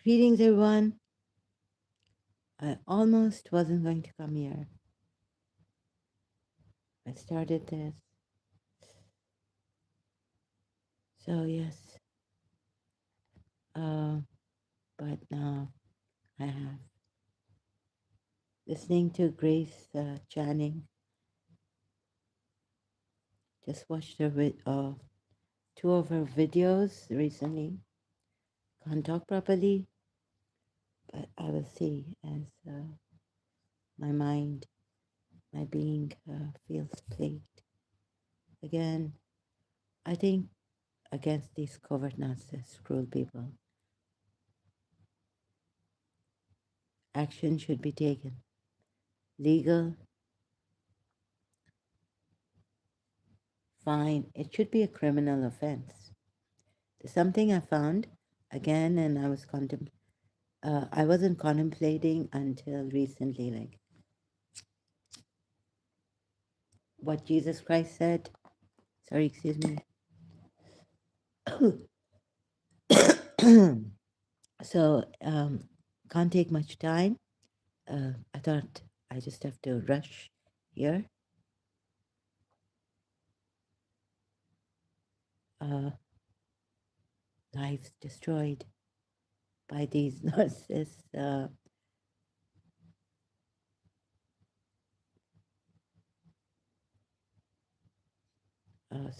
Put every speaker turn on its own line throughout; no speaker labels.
Greetings, everyone. I almost wasn't going to come here. I started this. So, yes, uh, but now I have. Listening to Grace Channing, just watched two of her videos recently. Can't talk properly, but I will see as my mind, my being feels plagued. Again, I think against these covert narcissists, cruel people, action should be taken. Legal, fine. It should be a criminal offense. There's something I found again, and I wasn't contemplating until recently, like what Jesus Christ said. Sorry, excuse me. So, can't take much time. I thought I just have to rush here. Uh, Lives destroyed by these narcissists.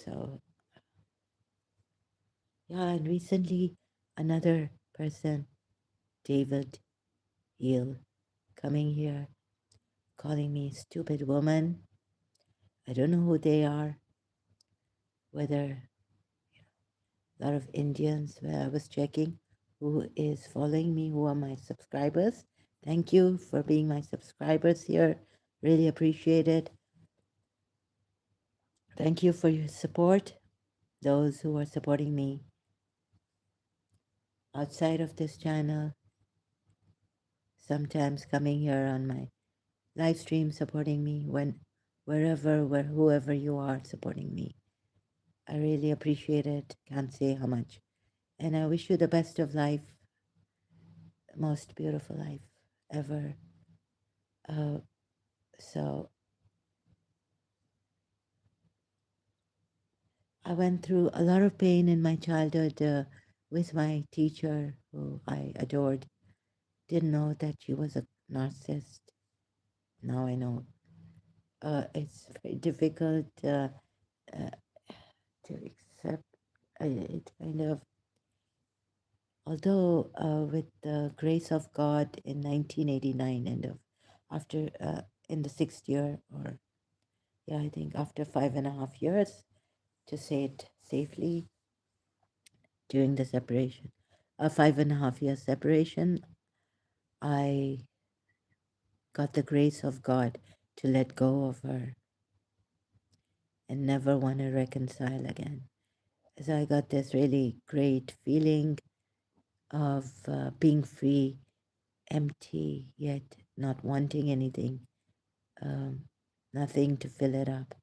So, yeah, and recently another person, David Hill, coming here, calling me stupid woman. I don't know who they are, whether a lot of Indians, where I was checking who is following me, who are my subscribers. Thank you for being my subscribers here. Really appreciate it. Thank you for your support. Those who are supporting me outside of this channel, sometimes coming here on my live stream, supporting me whoever you are supporting me. I really appreciate it. Can't say how much. And I wish you the best of life, most beautiful life ever. Uh, so I went through a lot of pain in my childhood with my teacher, who I adored. Didn't know that she was a narcissist. Now I know. It's very difficult uh, to accept. It kind of, although with the grace of God in 1989, after in the sixth year, or yeah, I think after 5.5 years, to say it safely, during the separation, a 5.5 year separation, I got the grace of God to let go of her and never want to reconcile again. So I got this really great feeling of being free, empty, yet not wanting anything, um, nothing to fill it up.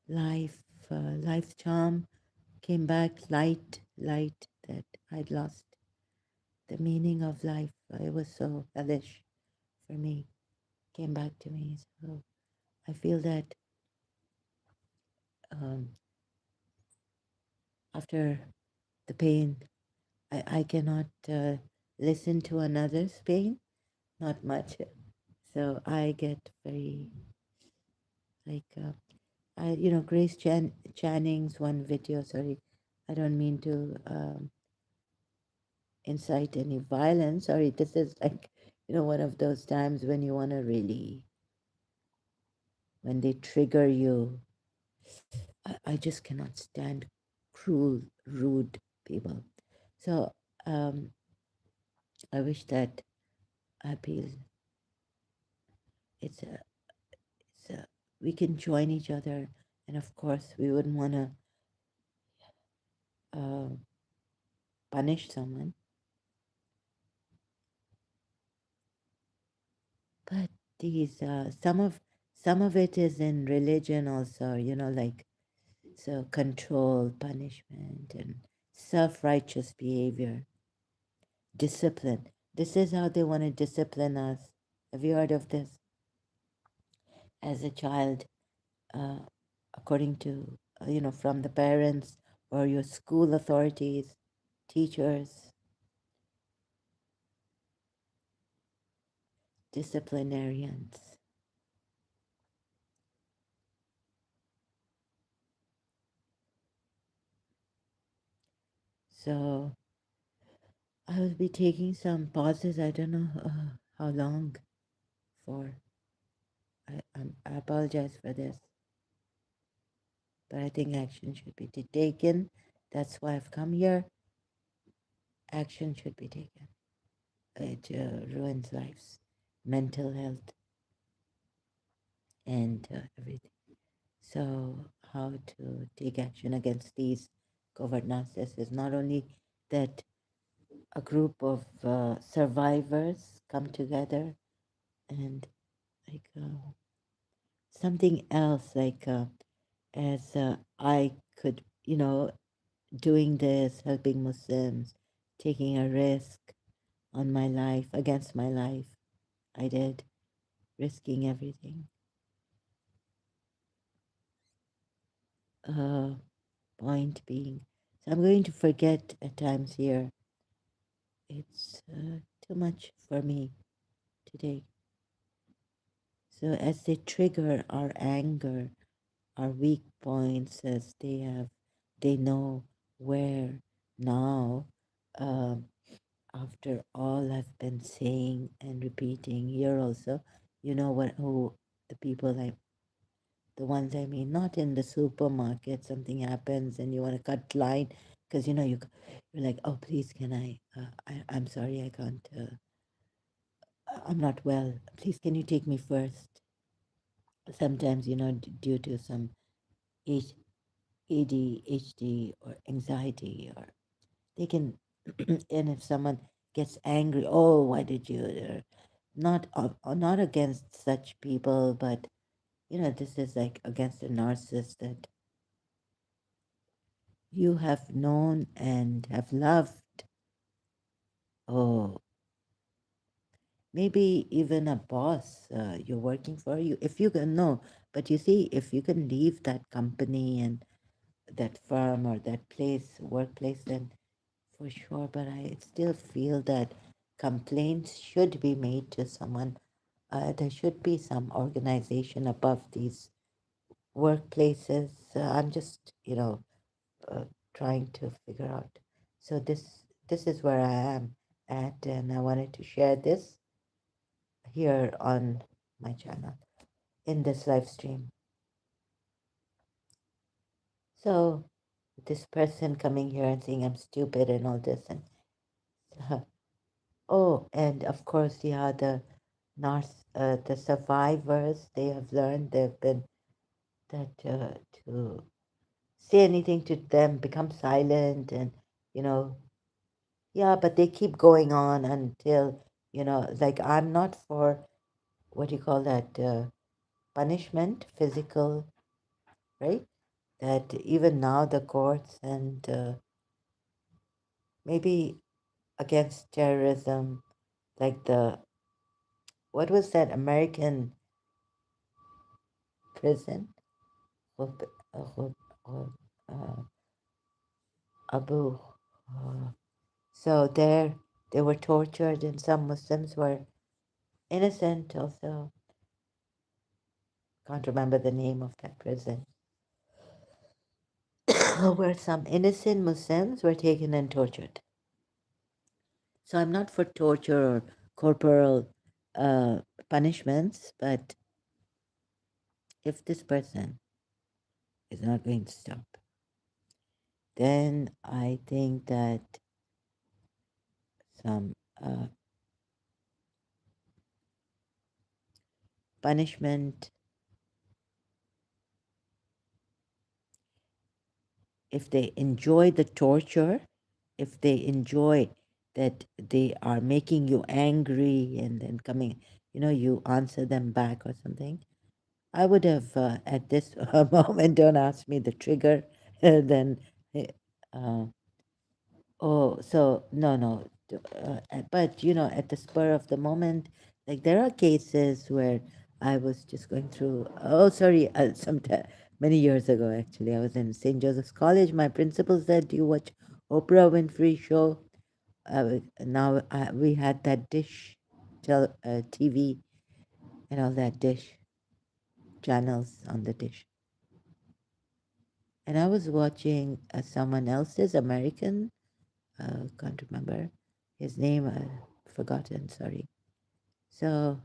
Life, life's charm came back, light that I'd lost. The meaning of life, it was so hellish for me, came back to me. So I feel that um, after the pain, I cannot listen to another's pain, not much. So I get very, like, Grace Channing's one video, sorry, I don't mean to incite any violence. Sorry, this is like, one of those times when you want to really, when they trigger you. I just cannot stand cruel, rude people. So I wish that I feel it's a, we can join each other, and of course we wouldn't want to uh, punish someone, but these some of it is in religion also. Like So control, punishment, and self-righteous behavior, discipline. This is how they want to discipline us. Have you heard of this? As a child, uh, according to, from the parents or your school authorities, teachers, disciplinarians. So I will be taking some pauses. I don't know how long for. I apologize for this, but I think action should be taken. That's why I've come here. Action should be taken. It ruins lives, mental health, and everything. So, how to take action against these covert narcissists is not only that a group of survivors come together and like something else, like as I could, doing this, helping Muslims, taking a risk on my life, against my life. I did, risking everything. Uh, Point being, so I'm going to forget at times here. It's too much for me today. So as they trigger our anger, our weak points, as they know where now, um, after all I've been saying and repeating here also, you know what, who the people the ones I mean, not in the supermarket, something happens and you want to cut line because you're like, oh, please, can I'm sorry, I can't, I'm not well. Please, can you take me first? Sometimes, due to some H- ADHD or anxiety, or they can, and if someone gets angry, oh, why did you? Not, not against such people, but this is like against a narcissist that you have known and have loved. Oh, maybe even a boss you're working for, you, if you can, no, but you see, if you can leave that company and that firm or that workplace, then for sure. But I still feel that complaints should be made to someone. There should be some organization above these workplaces. I'm just, uh, trying to figure out. So this is where I am at, and I wanted to share this here on my channel in this live stream. So this person coming here and saying I'm stupid and all this, and oh, and of course, yeah, the survivors, they have learned, they've been that to say anything to them, become silent, and you know, yeah, but they keep going on until, like I'm not for what do you call that, punishment, physical, right? That even now the courts and maybe against terrorism, like what was that American prison? Hub- Hub- Hub- uh, Abu. Uh, so there they were tortured, and some Muslims were innocent also. Can't remember the name of that prison. Where some innocent Muslims were taken and tortured. So I'm not for torture or corporal uh, punishments, but if this person is not going to stop, then I think that some punishment, if they enjoy the torture, if they enjoy that they are making you angry and then coming, you answer them back or something, I would have at this moment. Don't ask me the trigger. Then, eh, uh, oh, so no, no. But at the spur of the moment, like there are cases where I was just going through. Oh, sorry. Many years ago, actually, I was in St. Joseph's College. My principal said, "Do you watch Oprah Winfrey show?" Now we had that dish, TV, and all that dish channels on the dish. And I was watching someone else's American, can't remember his name, forgotten, sorry. So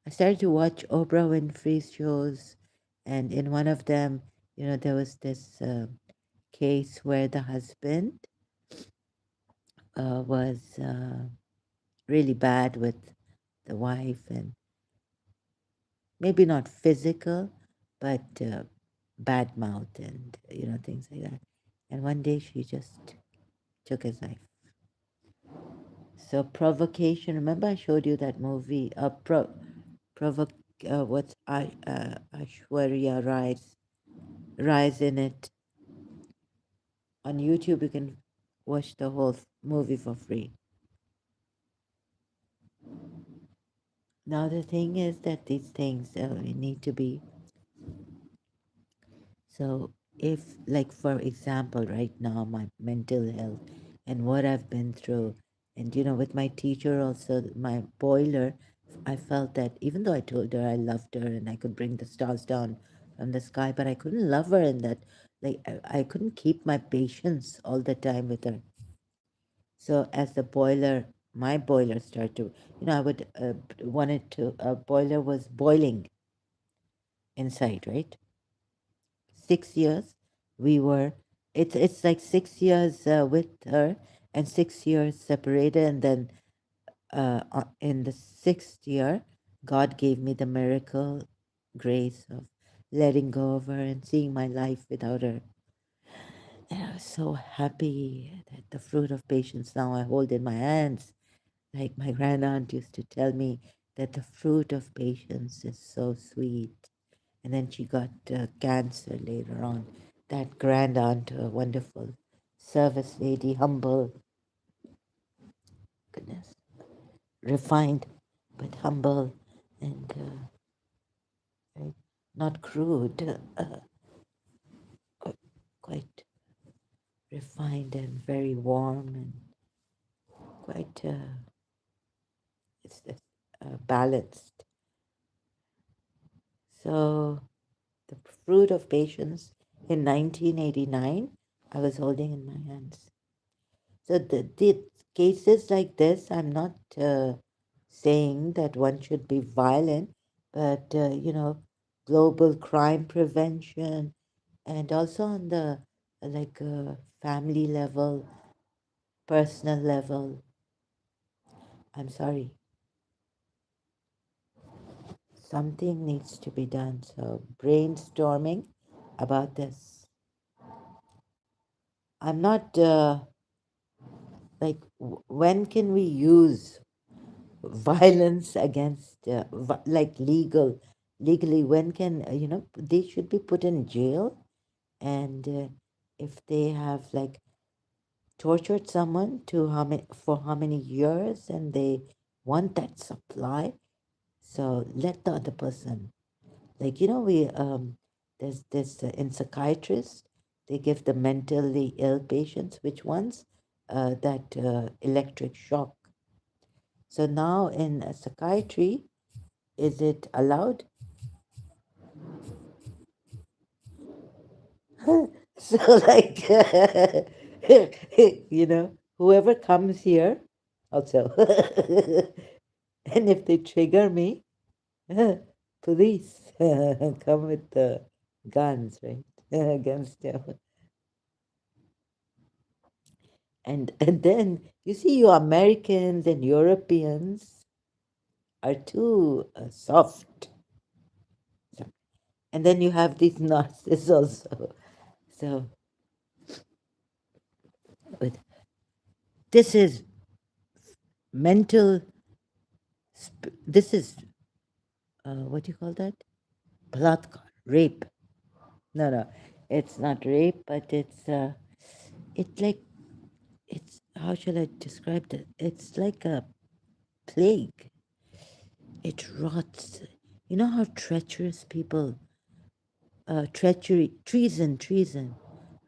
I started to watch Oprah Winfrey's shows, and in one of them, there was this case where the husband was really bad with the wife, and maybe not physical, but bad mouth and things like that. And one day she just took his life. So provocation. Remember, I showed you that movie. Provoke. What's Ashwarya Rise in it on YouTube. You can watch the whole movie for free. Now the thing is that these things need to be. So if, like for example, right now my mental health and what I've been through, and with my teacher also, my boiler, I felt that even though I told her I loved her and I could bring the stars down from the sky, but I couldn't love her in that, like I couldn't keep my patience all the time with her. So as the boiler, my boiler started to, I would wanted to, boiler was boiling inside, right? 6 years we were, it's like 6 years with her and 6 years separated, and then in the sixth year God gave me the miracle grace of letting go of her and seeing my life without her. And I was so happy that the fruit of patience now I hold in my hands. Like my grand aunt used to tell me that the fruit of patience is so sweet. And then she got cancer later on. That grand aunt, a wonderful service lady, humble, goodness, refined, but humble and right, not crude, quite refined and very warm and quite balanced. So the fruit of patience in 1989, I was holding in my hands. So the cases like this, I'm not saying that one should be violent, but global crime prevention, and also on the like family level, personal level. I'm sorry, something needs to be done. So brainstorming about this. I'm not like when can we use violence against like legally, when can they should be put in jail, and if they have like tortured someone to for how many years and they want that supply, so let the other person, like we there's this in psychiatrists, they give the mentally ill patients which ones that electric shock. So now in psychiatry, is it allowed? So like whoever comes here also, and if they trigger me, police come with the guns, right? Against them. And then you see, you Americans and Europeans are too soft. And then you have these narcissists also. So, but this is mental. This is what do you call that? Balatkar, rape. No, no, it's not rape, but it's like, it's, how shall I describe it? It's like a plague. It rots. You know how treacherous people, treachery, treason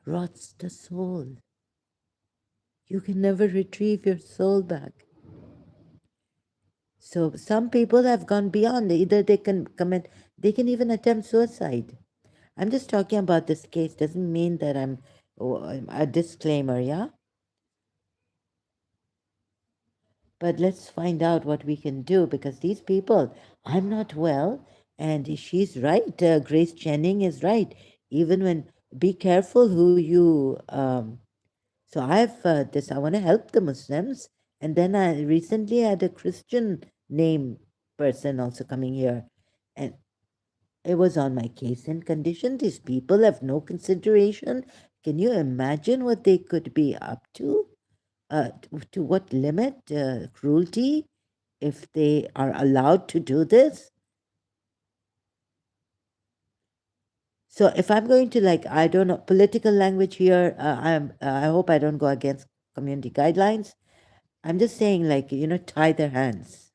rots the soul. You can never retrieve your soul back. So some people have gone beyond. Either they can commit, they can even attempt suicide. I'm just talking about this case. Doesn't mean that I'm a disclaimer, yeah? But let's find out what we can do, because these people, I'm not well, and she's right. Grace Channing is right. Even when, be careful who you. So I've this. I want to help the Muslims, and then I recently had a Christian name person also coming here, and it was on my case and condition. These people have no consideration. Can you imagine what they could be up to? To what limit? Cruelty, if they are allowed to do this. So if I'm going to, like, I don't know, political language here, I hope I don't go against community guidelines. I'm just saying, like, tie their hands.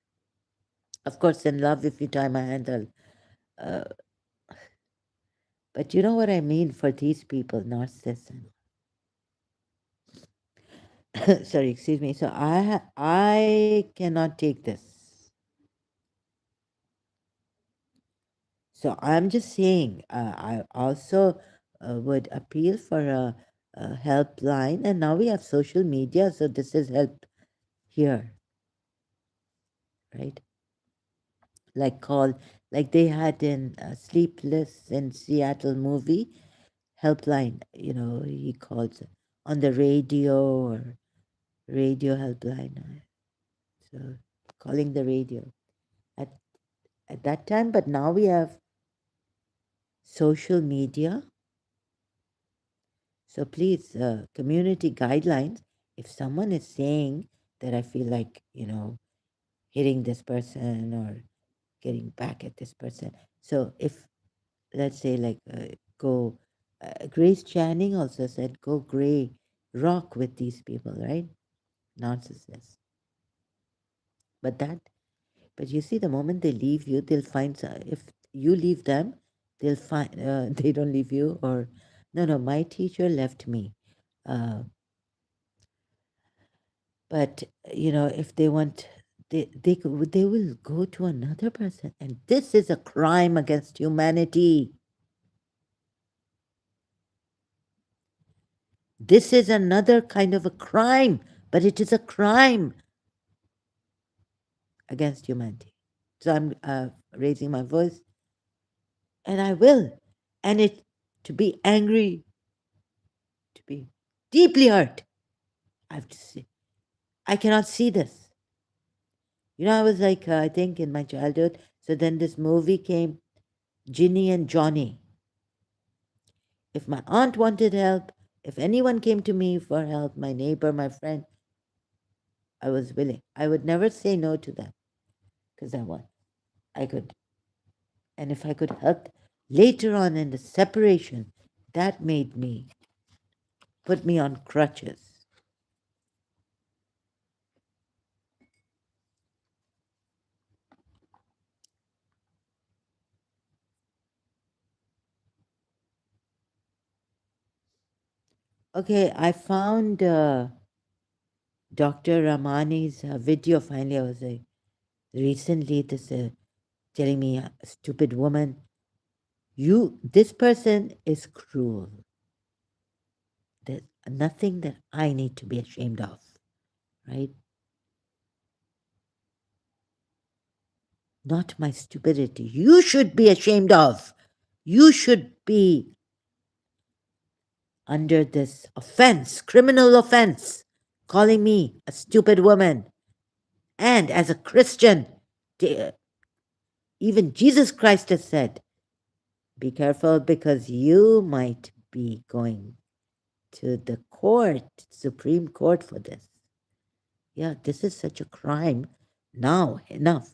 Of course, in love, if you tie my hand, uh, but you know what I mean for these people, narcissists. Sorry, excuse me. So I cannot take this. So I'm just saying, I also would appeal for a helpline, and now we have social media, so this is help here, right? Like call, like they had in Sleepless in Seattle movie, helpline. He calls on the radio, or radio helpline. So calling the radio at at that time, but now we have social media. So please, community guidelines. If someone is saying that I feel like, hitting this person or getting back at this person. So if, let's say, like, go, Grace Channing also said, go gray, rock with these people, right? Narcissists. But that, but you see, the moment they leave you, they'll find, if you leave them, they'll find, they don't leave you, or, no, no, my teacher left me. Uh, but if they want, they will go to another person, and this is a crime against humanity. This is another kind of a crime, but it is a crime against humanity. So I'm raising my voice, and I will, and it, to be angry, to be deeply hurt. I have to see, I cannot see this. I was like, I think in my childhood, so then this movie came, Ginny and Johnny. If my aunt wanted help, if anyone came to me for help, my neighbor, my friend, I was willing. I would never say no to them, because I could, and if I could help later on in the separation, that made me, put me on crutches. Okay, I found Dr. Ramani's video finally. I was recently, this telling me, stupid woman, this person is cruel. There's nothing that I need to be ashamed of, right? Not my stupidity. You should be ashamed of. You should be under this offense, criminal offense, calling me a stupid woman. And as a Christian, even Jesus Christ has said, be careful, because you might be going to the court, Supreme Court, for this. Yeah, this is such a crime. Now, enough.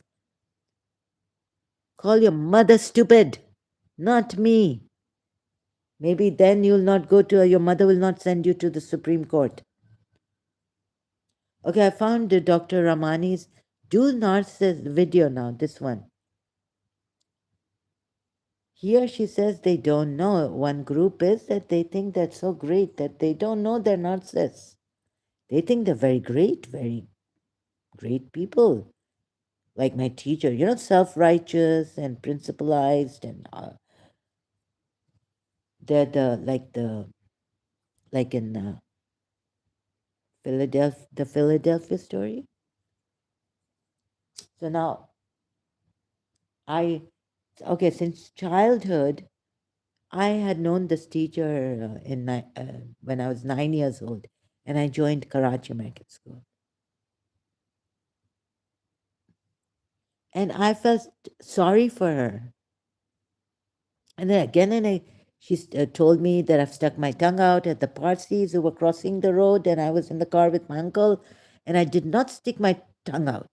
Call your mother stupid. Not me. Maybe then you'll not go to, your mother will not send you to the Supreme Court. Okay, I found Dr. Ramani's Do Narcissist video now, this one. Here she says they don't know. One group is that they think they're so great that they don't know they're narcissists. They think they're very great people. Like my teacher, self-righteous and principalized, and they're like in Philadelphia story. So now I, okay, since childhood, I had known this teacher when I was 9 years old, and I joined Karachi American School. And I felt sorry for her. And then again, she told me that I've stuck my tongue out at the Parsis who were crossing the road, and I was in the car with my uncle, and I did not stick my tongue out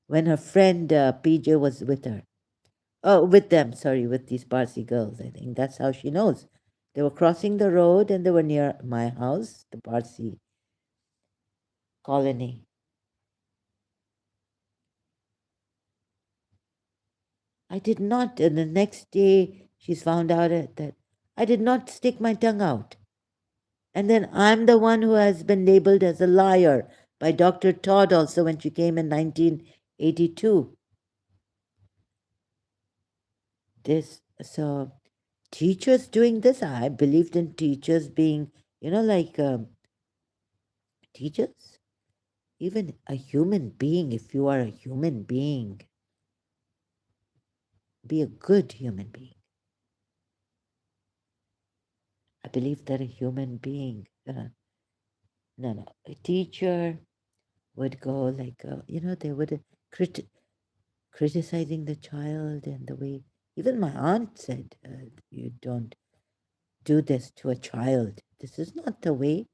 when her friend PJ was with her. Oh, with them, sorry, with these Parsi girls. I think that's how she knows. They were crossing the road and they were near my house, the Parsi colony. I did not, and the next day she's found out that I did not stick my tongue out. And then I'm the one who has been labeled as a liar by Dr. Todd also when she came in 1982. So teachers doing this, I believed in teachers being, like teachers, even a human being, if you are a human being, be a good human being. I believe that a human being, no, a teacher would go like, they would criticizing the child and the way, even my aunt said, you don't do this to a child. This is not the way.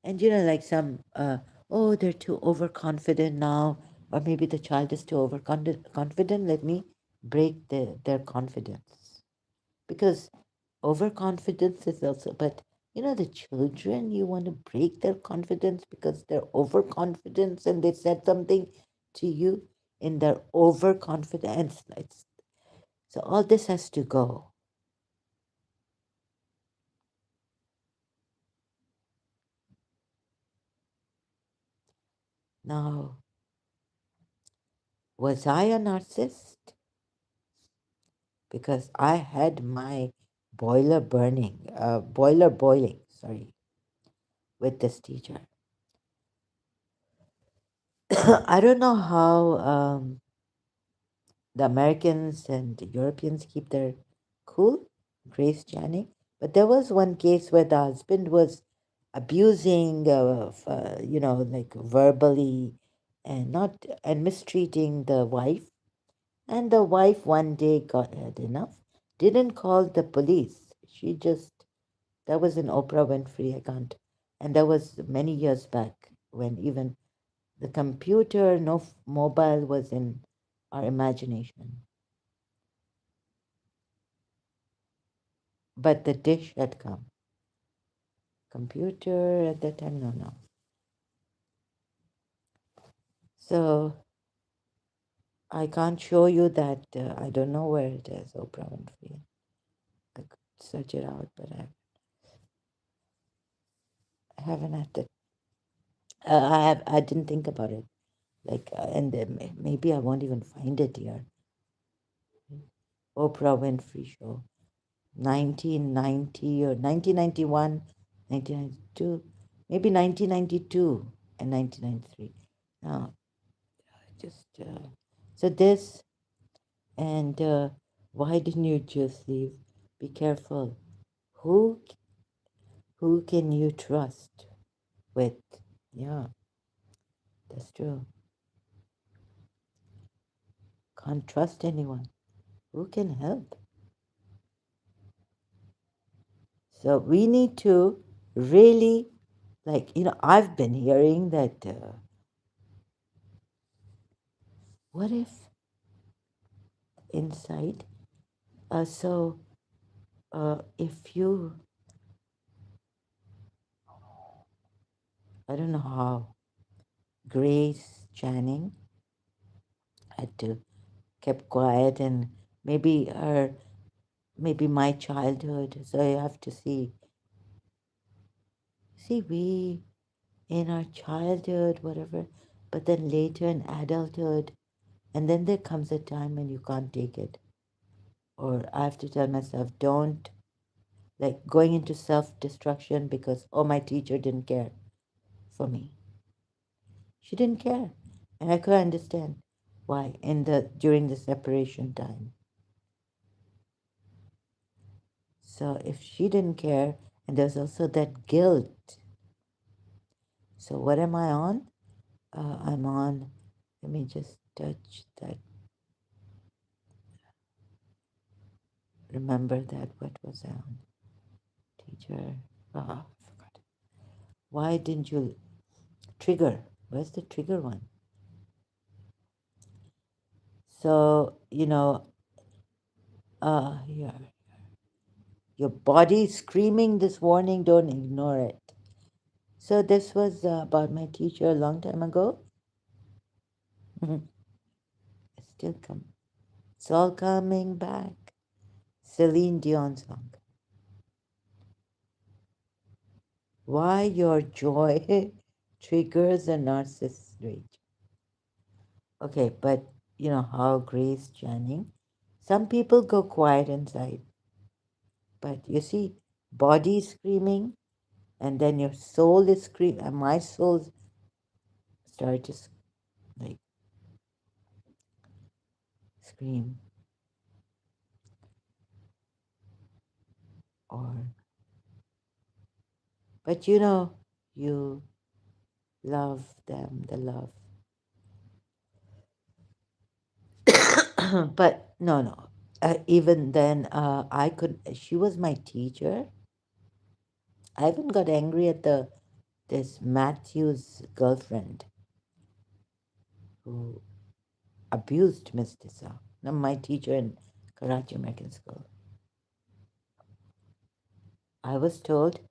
And like some, oh, they're too overconfident now, or maybe the child is too overconfident. Let me break their confidence, because overconfidence is also, but the children, you want to break their confidence because they're overconfident and they said something to you in their overconfidence. So all this has to go. Now, was I a narcissist? Because I had my boiler boiling, sorry, with this teacher. I don't know how the Americans and the Europeans keep their cool, Grace Channing. But there was one case where the husband was abusing, like verbally, and not and mistreating the wife. And the wife one day got had enough, didn't call the police. She just, that was in Oprah Winfrey. I can't, and that was many years back when even the computer, no mobile was in our imagination. But the dish had come. Computer at that time, no. So I can't show you that. I don't know where it is, Oprah Winfrey. I could search it out, but I haven't had it. I didn't think about it. And maybe I won't even find it here. Oprah Winfrey Show, 1990 or 1991, 1992, maybe 1992 and 1993. Now, just so this and why didn't you just leave? Be careful. Who who can you trust with? Yeah, that's true. Can't trust anyone. Who can help? So we need to really, I've been hearing that, what if inside. So if you, I don't know how Grace Channing had to kept quiet, and maybe her, maybe my childhood. So you have to see we in our childhood, whatever, but then later in adulthood, and then there comes a time when you can't take it, or I have to tell myself, don't, like going into self-destruction because oh my teacher didn't care for me. She didn't care, and I could understand why in the during the separation time. So if she didn't care, and there's also that guilt. So what am I on? I'm on. Let me just touch that. Remember that. What was I on? Teacher. Ah, I forgot. Why didn't you trigger? Where's the trigger one? So here. Your body screaming this warning. Don't ignore it. So this was about my teacher a long time ago. It's still coming. It's all coming back. Celine Dion song. Why your joy triggers a narcissist rage. Okay, but you know how Grace Channing, some people go quiet inside, but you see, body screaming, and then your soul is screaming, and my soul started to like scream, or, but you love them, the love. But no, no. Even then, I could. She was my teacher. I even got angry at this Matthew's girlfriend who abused Miss Tissa, now my teacher in Karachi American School. I was told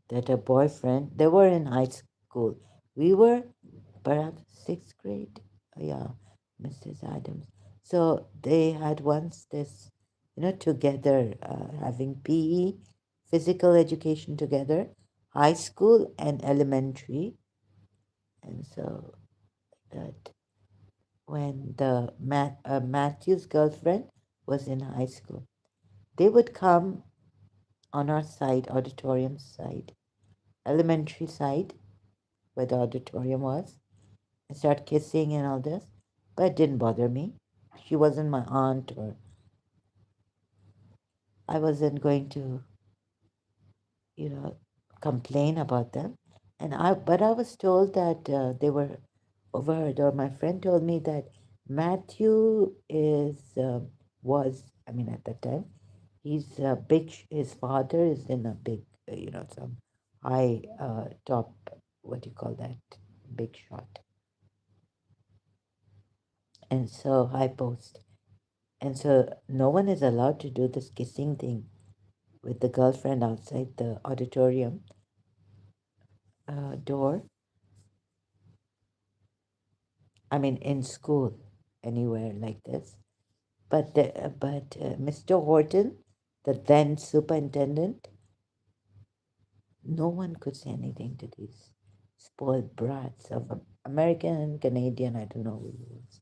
that her boyfriend. They were in high school. We were perhaps sixth grade. Yeah, Mrs. Adams. So they had once this, together having PE, physical education together, high school and elementary, and so that when the Matthew's girlfriend was in high school, they would come on our side, auditorium side, elementary side, where the auditorium was, and start kissing and all this. But it didn't bother me. She wasn't my aunt, or I wasn't going to, you know, complain about them. But I was told that they were overheard, or my friend told me that Matthew I mean, at that time, he's a big, his father is in a big, some high top, what do you call that? Big shot. And so high post. And so no one is allowed to do this kissing thing with the girlfriend outside the auditorium door. I mean, in school, anywhere like this. But Mr. Horton, the then superintendent, no one could say anything to these spoiled brats of American and Canadian. I don't know who he was,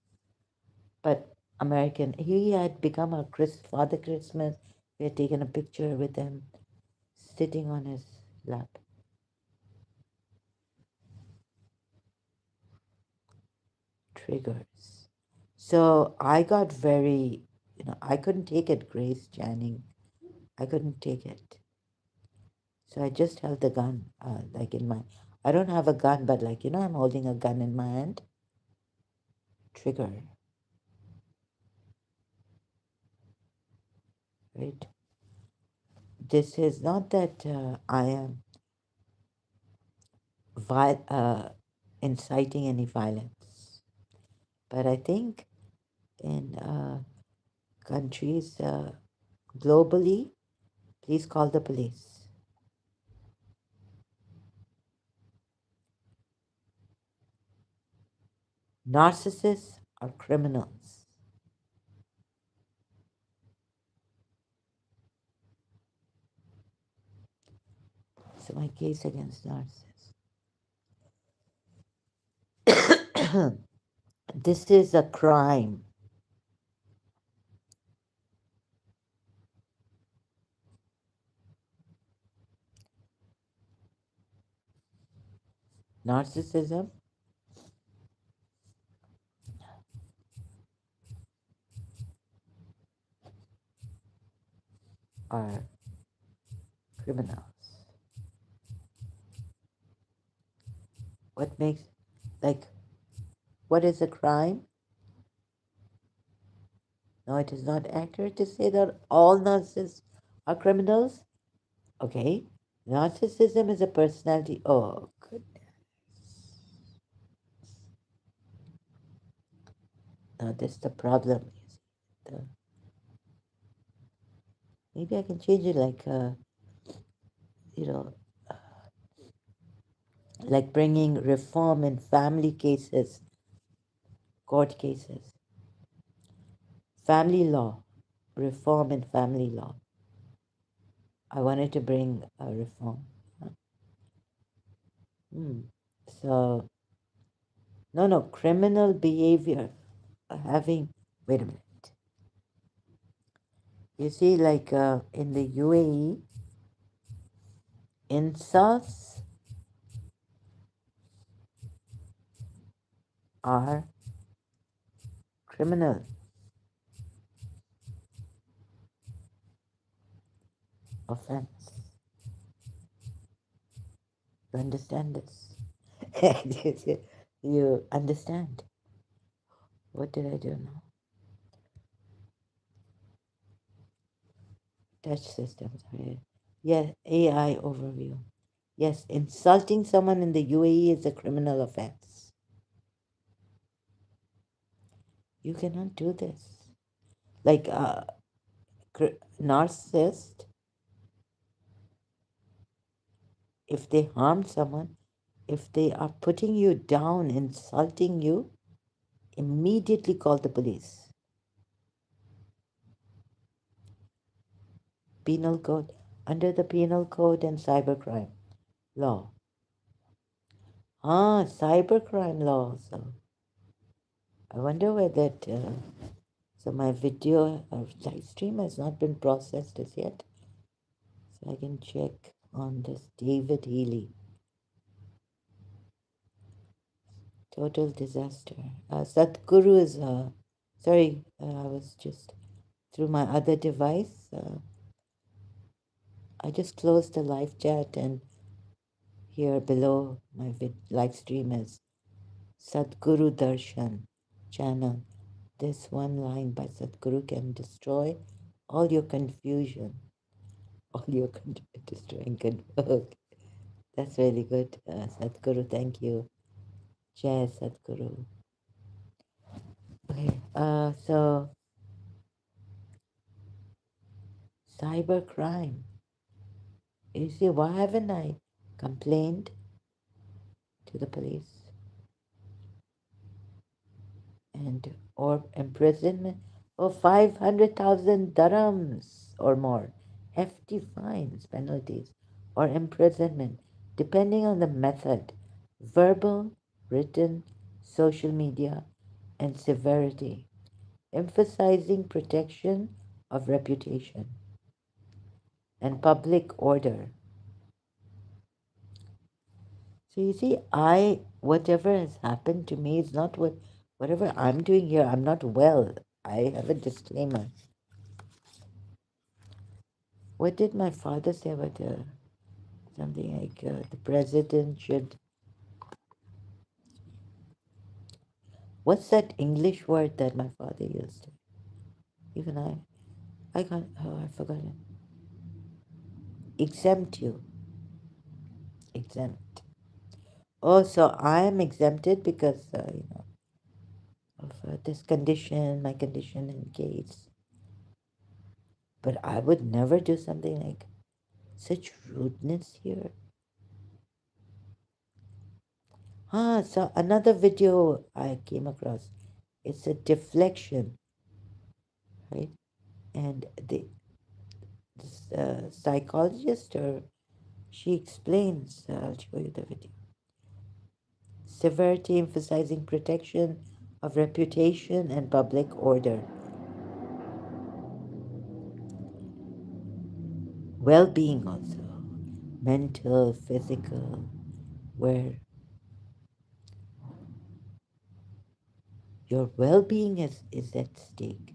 but American. He had become a Father Christmas. We had taken a picture with him sitting on his lap. Triggers. So I got very, I couldn't take it, Grace Channing. I couldn't take it. So I just held the gun, like in my. I don't have a gun, but like I'm holding a gun in my hand. Trigger, right? This is not that I am inciting any violence, but I think in countries globally, please call the police. Narcissists are criminals. So my case against narcissists. This is a crime. Narcissism are criminals. What makes, like, what is a crime? No, it is not accurate to say that all narcissists are criminals. Okay. Narcissism is a personality. Oh, goodness. Now, this is the problem. The, maybe I can change it like, you know, like bringing reform in family cases, court cases, family law, reform in family law. I wanted to bring a reform. Hmm. So, no, criminal behavior. Having, wait a minute. You see, like in the UAE, insults are criminal offense. You understand this? You understand? What did I do now? Touch systems. Yeah, AI overview. Yes, insulting someone in the UAE is a criminal offense. You cannot do this. Like a narcissist, if they harm someone, if they are putting you down, insulting you, immediately call the police. Penal code, under the penal code and cybercrime law. Cybercrime law. So I wonder where that. So my video of live stream has not been processed as yet. So I can check on this David Healy. Total disaster. Sadhguru is. Sorry, I was just through my other device. I just closed the live chat, and here below my live stream is Sadhguru Darshan channel. This one line by Sadhguru can destroy all your confusion, all your destroying confusion. That's really good, Sadhguru. Thank you. Jai Sadhguru. Okay, so cybercrime. You see, why haven't I complained to the police? And or imprisonment of 500,000 dirhams or more, hefty fines, penalties, or imprisonment, depending on the method, verbal, written, social media, and severity, emphasizing protection of reputation and public order. So you see, whatever has happened to me is not whatever I'm doing here. I'm not well. I have a disclaimer. What did my father say about something like the president should? What's that English word that my father used? Even I can't. Oh, I forgot it. Exempt you. Exempt. Oh, so I am exempted because of this condition, my condition in case. But I would never do something like such rudeness here. So another video I came across. It's a deflection, right? And the this, psychologist, or she explains. I'll show you the video. Severity emphasizing protection of reputation and public order. Well-being also, mental, physical, where your well-being is at stake,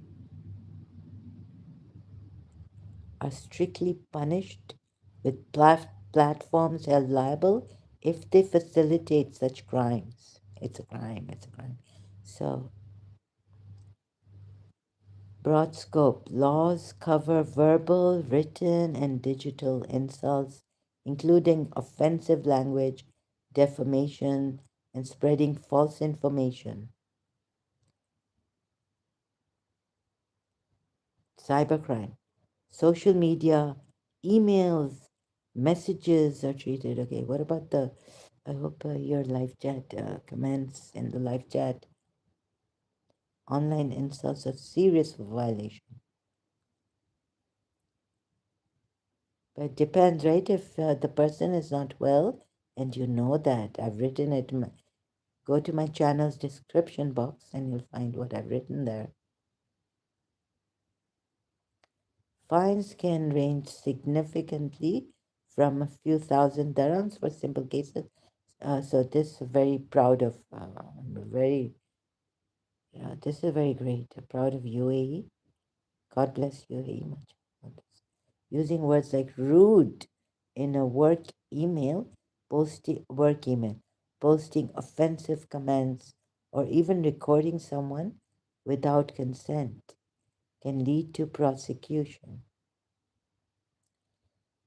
are strictly punished with platforms held liable if they facilitate such crimes. It's a crime, it's a crime. So, broad scope laws cover verbal, written, and digital insults, including offensive language, defamation, and spreading false information. Cybercrime, social media, emails, messages are treated. Okay, what about the, I hope your live chat comments in the live chat. Online insults are serious violation. But it depends, right? If the person is not well and you know that, I've written it, go to my channel's description box and you'll find what I've written there. Fines can range significantly from a few thousand dirhams for simple cases. So this very proud of, very, this is very great. Proud of UAE. God bless UAE much. Using words like rude in a work email, posting offensive comments, or even recording someone without consent can lead to prosecution.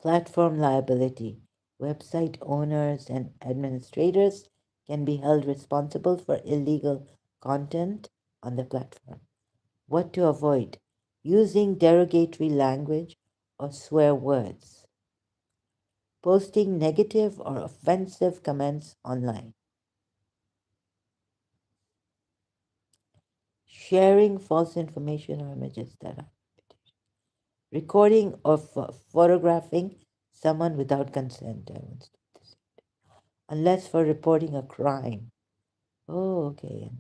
Platform liability. Website owners and administrators can be held responsible for illegal content on the platform. What to avoid? Using derogatory language or swear words. Posting negative or offensive comments online. Sharing false information or images that are. Recording or photographing someone without consent. I once did this. Unless for reporting a crime. Oh, okay.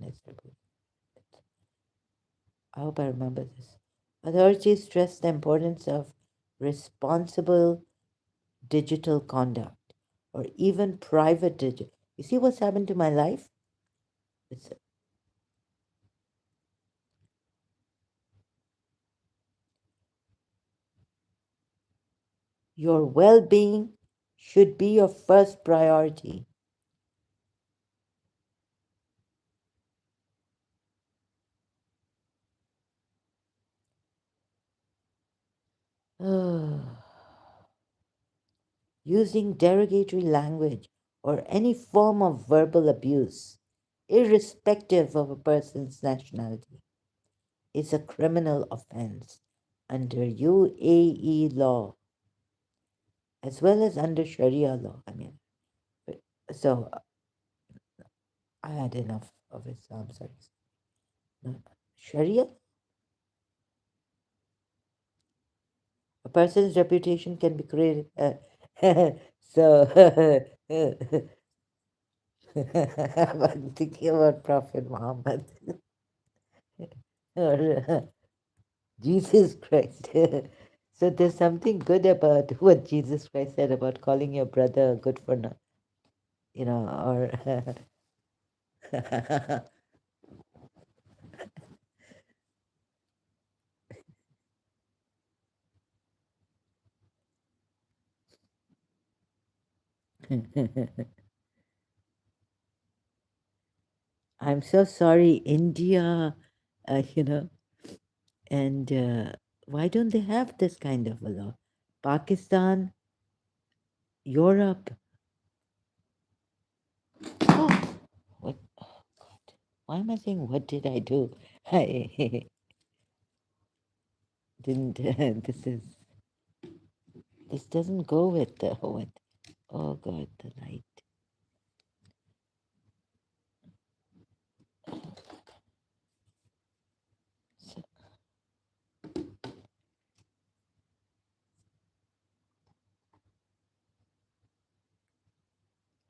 I hope I remember this. Authorities stress the importance of responsible digital conduct or even private digital. You see what's happened to my life? It's, your well being should be your first priority. Using derogatory language or any form of verbal abuse, irrespective of a person's nationality, is a criminal offense under UAE law as well as under Sharia law. So I had enough of Islam. Sorry. No, Sharia, a person's reputation can be created. So I'm thinking about Prophet Muhammad or Jesus Christ. So there's something good about what Jesus Christ said about calling your brother good for no, or I'm so sorry, India, uh, you know, and why don't they have this kind of a law? Pakistan, Europe. Oh, what? Oh God! Why am I saying what did I do? I, Didn't this doesn't go with the what? Oh God, the light. So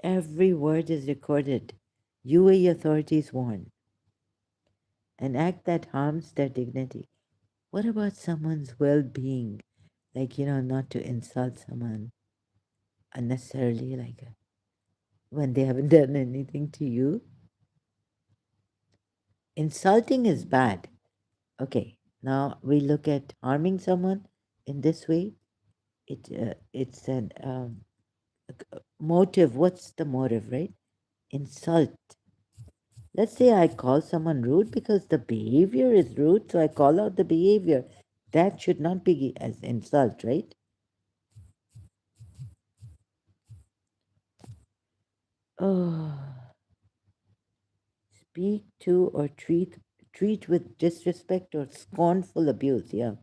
every word is recorded. UAE authorities warn. An act that harms their dignity. What about someone's well-being? Like, not to insult someone unnecessarily, like when they haven't done anything to you. Insulting is bad. Okay, now we look at harming someone in this way. It's an motive. What's the motive, right? Insult. Let's say I call someone rude because the behavior is rude, so I call out the behavior. That should not be as insult, right? Oh, speak to or treat with disrespect or scornful abuse. Yeah,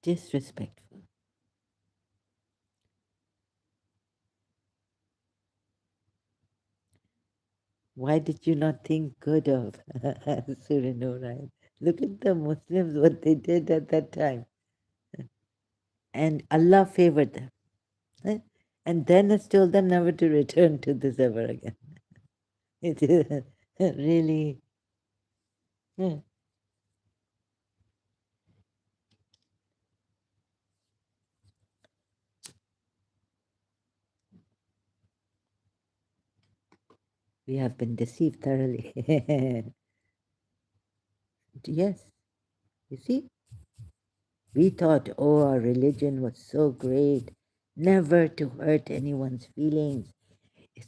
disrespectful. Why did you not think good of Suriname? Look at the Muslims, what they did at that time. And Allah favored them. eh? And then it's told them never to return to this ever again. It is really, eh, we have been deceived thoroughly. Yes, you see, we thought, oh, our religion was so great, never to hurt anyone's feelings.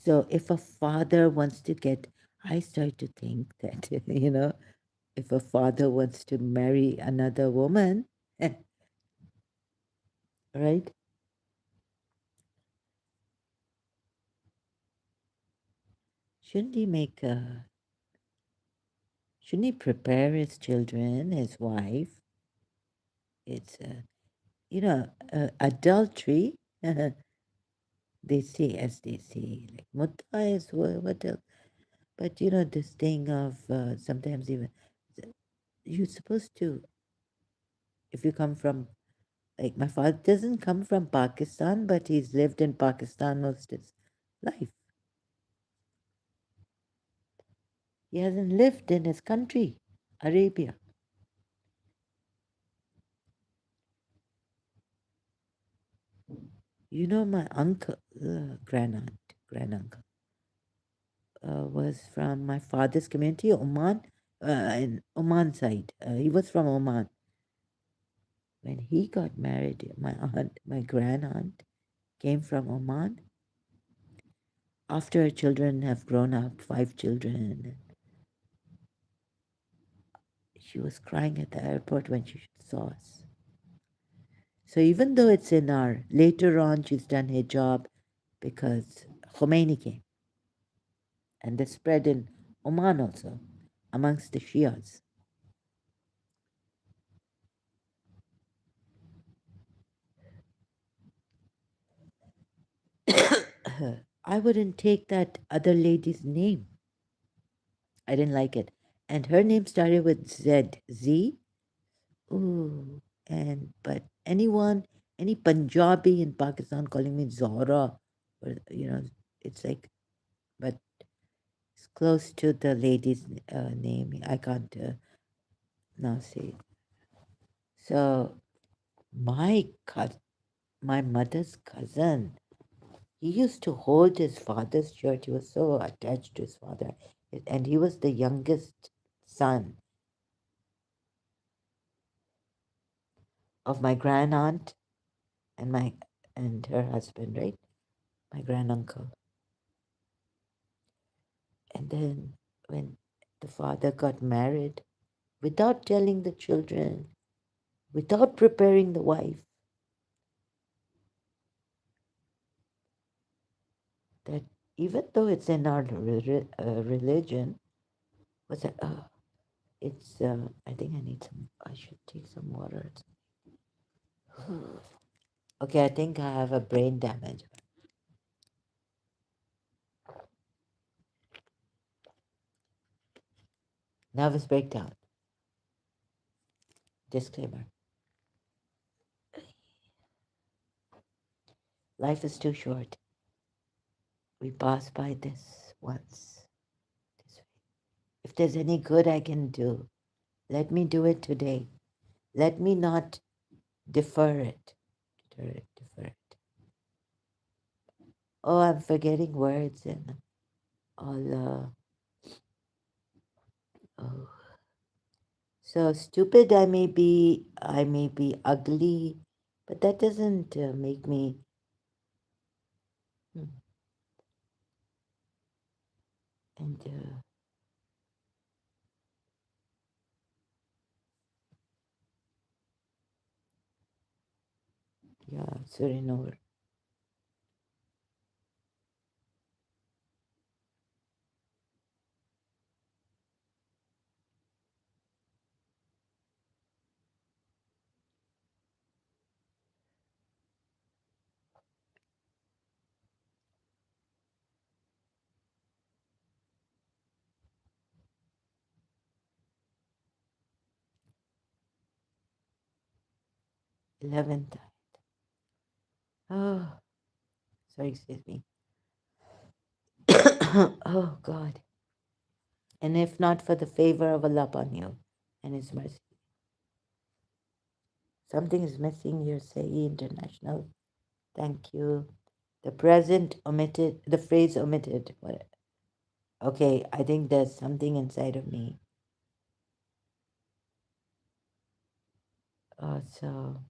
So if a father wants to get, I start to think that, if a father wants to marry another woman, right, shouldn't he make shouldn't he prepare his children, his wife? It's, adultery. They say, as they say, like mutta is what else? But this thing of sometimes even you're supposed to, if you come from, like my father doesn't come from Pakistan, but he's lived in Pakistan most his life. He hasn't lived in his country, Arabia. My uncle, granduncle, was from my father's community, Oman, in Oman side. He was from Oman. When he got married, my grand aunt, came from Oman. After her children have grown up, 5 children, she was crying at the airport when she saw us. So even though it's in our, later on she's done hijab because Khomeini came. And they spread in Oman also amongst the Shias. I wouldn't take that other lady's name. I didn't like it. And her name started with Z. Z? Ooh. But any Punjabi in Pakistan calling me Zahra, or, it's like, but it's close to the lady's name. I can't now say. So my my mother's cousin, he used to hold his father's shirt. He was so attached to his father. And he was the youngest son of my grand aunt and her husband, right? My granduncle. And then when the father got married, without telling the children, without preparing the wife, that even though it's in our religion, what's that? It's, I think I need some, I should take some water. Okay, I think I have a brain damage. Nervous breakdown. Disclaimer. Life is too short. We pass by this once. This way. If there's any good I can do, let me do it today. Let me not defer it. Defer it, defer it. Oh, I'm forgetting words and all. Oh. So stupid I may be ugly, but that doesn't make me. Hmm. And yeah, Surinor. 11th. Oh, sorry, excuse me. Oh, God. And if not for the favor of Allah upon you and His mercy. Something is missing here, say international. Thank you. The present omitted, the phrase omitted. What? Okay, I think there's something inside of me. So,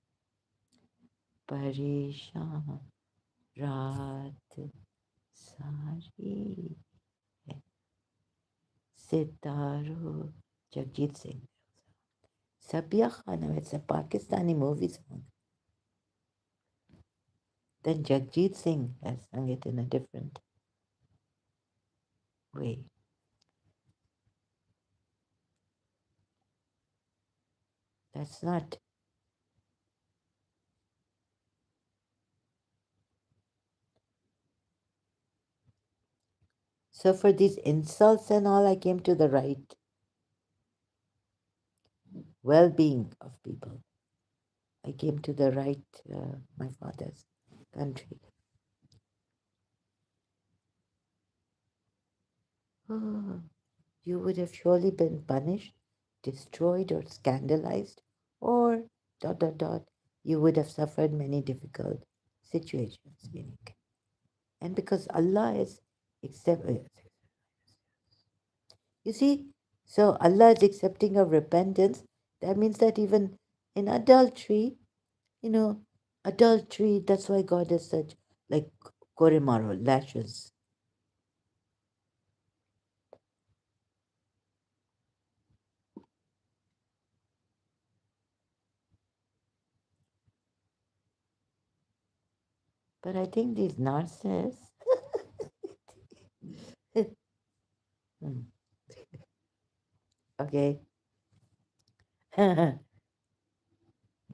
Parishan Raat Sari Sitaro Jagjit Singh. Sabia Khanam, it's a Pakistani movie song. Then Jagjit Singh has sung it in a different way. That's not. So for these insults and all, I came to the right well-being of people. I came to the right, my father's country. Oh, you would have surely been punished, destroyed, or scandalized, or dot dot dot. You would have suffered many difficult situations. And because Allah is accept, you see, so Allah is accepting of repentance. That means that even in adultery, you know, adultery, that's why God is such like Korimaro, lashes. But I think these narcissists, hmm, okay,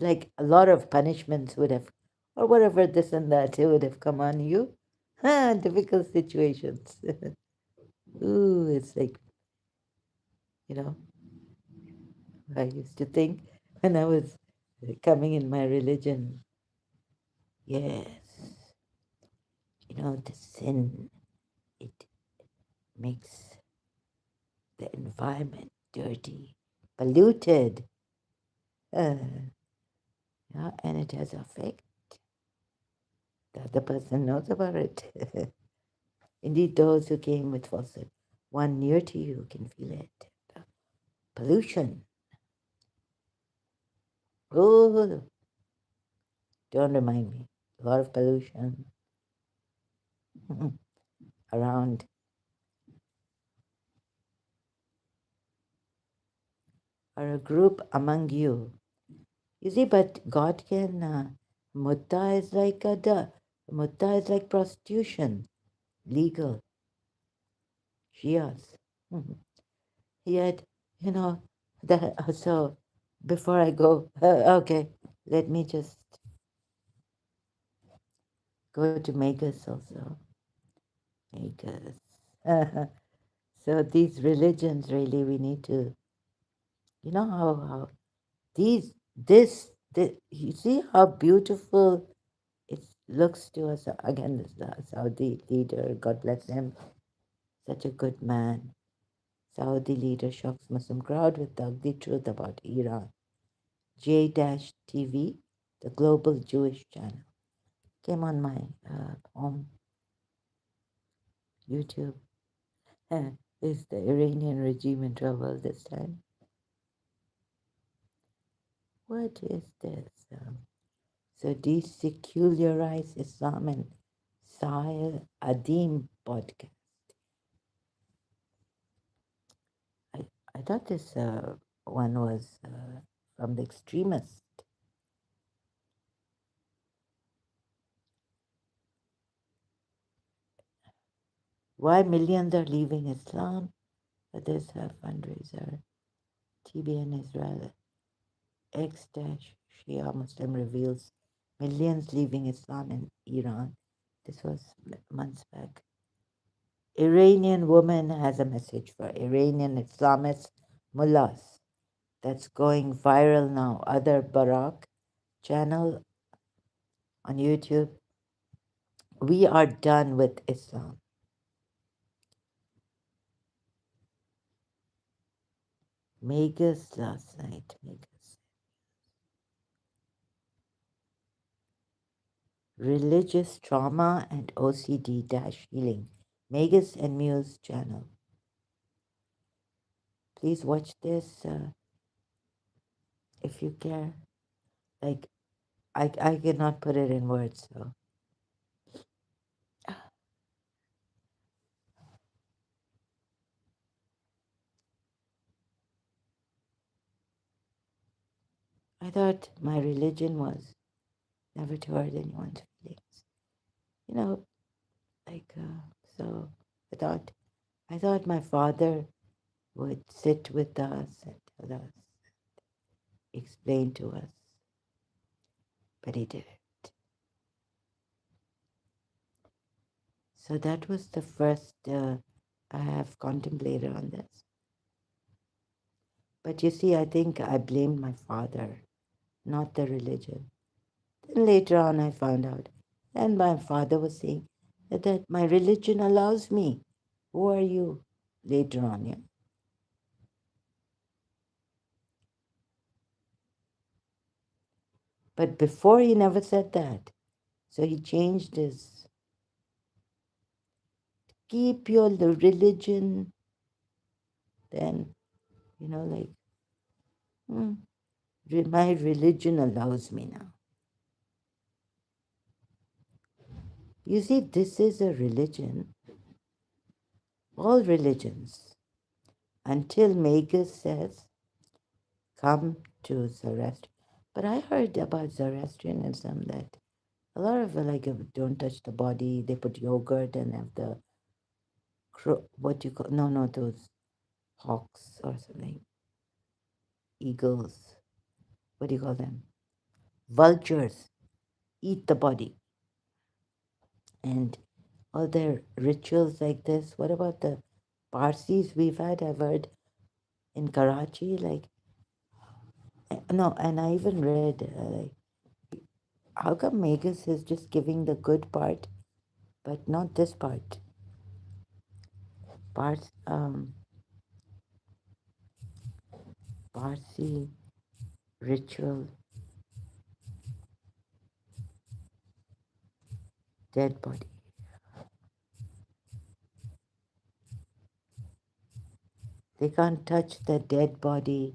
like a lot of punishments would have, or whatever, this and that, it would have come on you. Difficult situations. Ooh, it's like, you know, I used to think when I was coming in my religion, yes, the sin, it makes the environment dirty, polluted. Uh, yeah, and it has effect. The other person knows about it. Indeed, those who came with falsehood, one near to you can feel it. The pollution. Oh, don't remind me. A lot of pollution around. Or a group among you. You see, but God can. Mutta is like mutta is like prostitution. legal Shias. Mhm. He had, you know, that. So before I go, okay, let me just go to Magus also. Magus. So these religions, really, we need to, how these this you see how beautiful it looks to us. Again, this Saudi leader, God bless him, such a good man. Saudi leader shocks Muslim crowd with the ugly truth about Iran. J-TV, the global Jewish channel, came on my home YouTube. Is the Iranian regime in trouble this time? What is this? So desecularize Islam and Sahel Adim podcast. I, I thought this one was from the extremist. Why millions are leaving Islam? Others have fundraiser. TBN Israel. Ex-Shia Muslim reveals millions leaving Islam in Iran. This was months back. Iranian woman has a message for Iranian Islamist mullahs that's going viral now. Other Barak channel on YouTube. We are done with Islam. Megas last night. Megas. Religious trauma and OCD dash healing. Megas and Muse channel. Please watch this if you care. Like I cannot put it in words. So I thought my religion was never to hurt anyone's feelings. You know, like so. I thought my father would sit with us and tell us, explain to us, but he didn't. So that was the first I have contemplated on this. But you see, I think I blamed my father, not the religion. Then later on, I found out, and my father was saying that my religion allows me. Who are you? Later on, yeah. But before, he never said that. So he changed his keep your religion, then, like, hmm, my religion allows me now. You see, this is a religion, all religions, until Magus says, come to Zoroastrian. But I heard about Zoroastrianism that a lot of like don't touch the body, they put yogurt and have the what do you call, no, those hawks or something, eagles, what do you call them? Vultures eat the body. And all their rituals like this. What about the Parsis we've had? I've heard in Karachi, like, no, and I even read, how come Magus is just giving the good part, but not this part? Pars, Parsi ritual, dead body. They can't touch the dead body,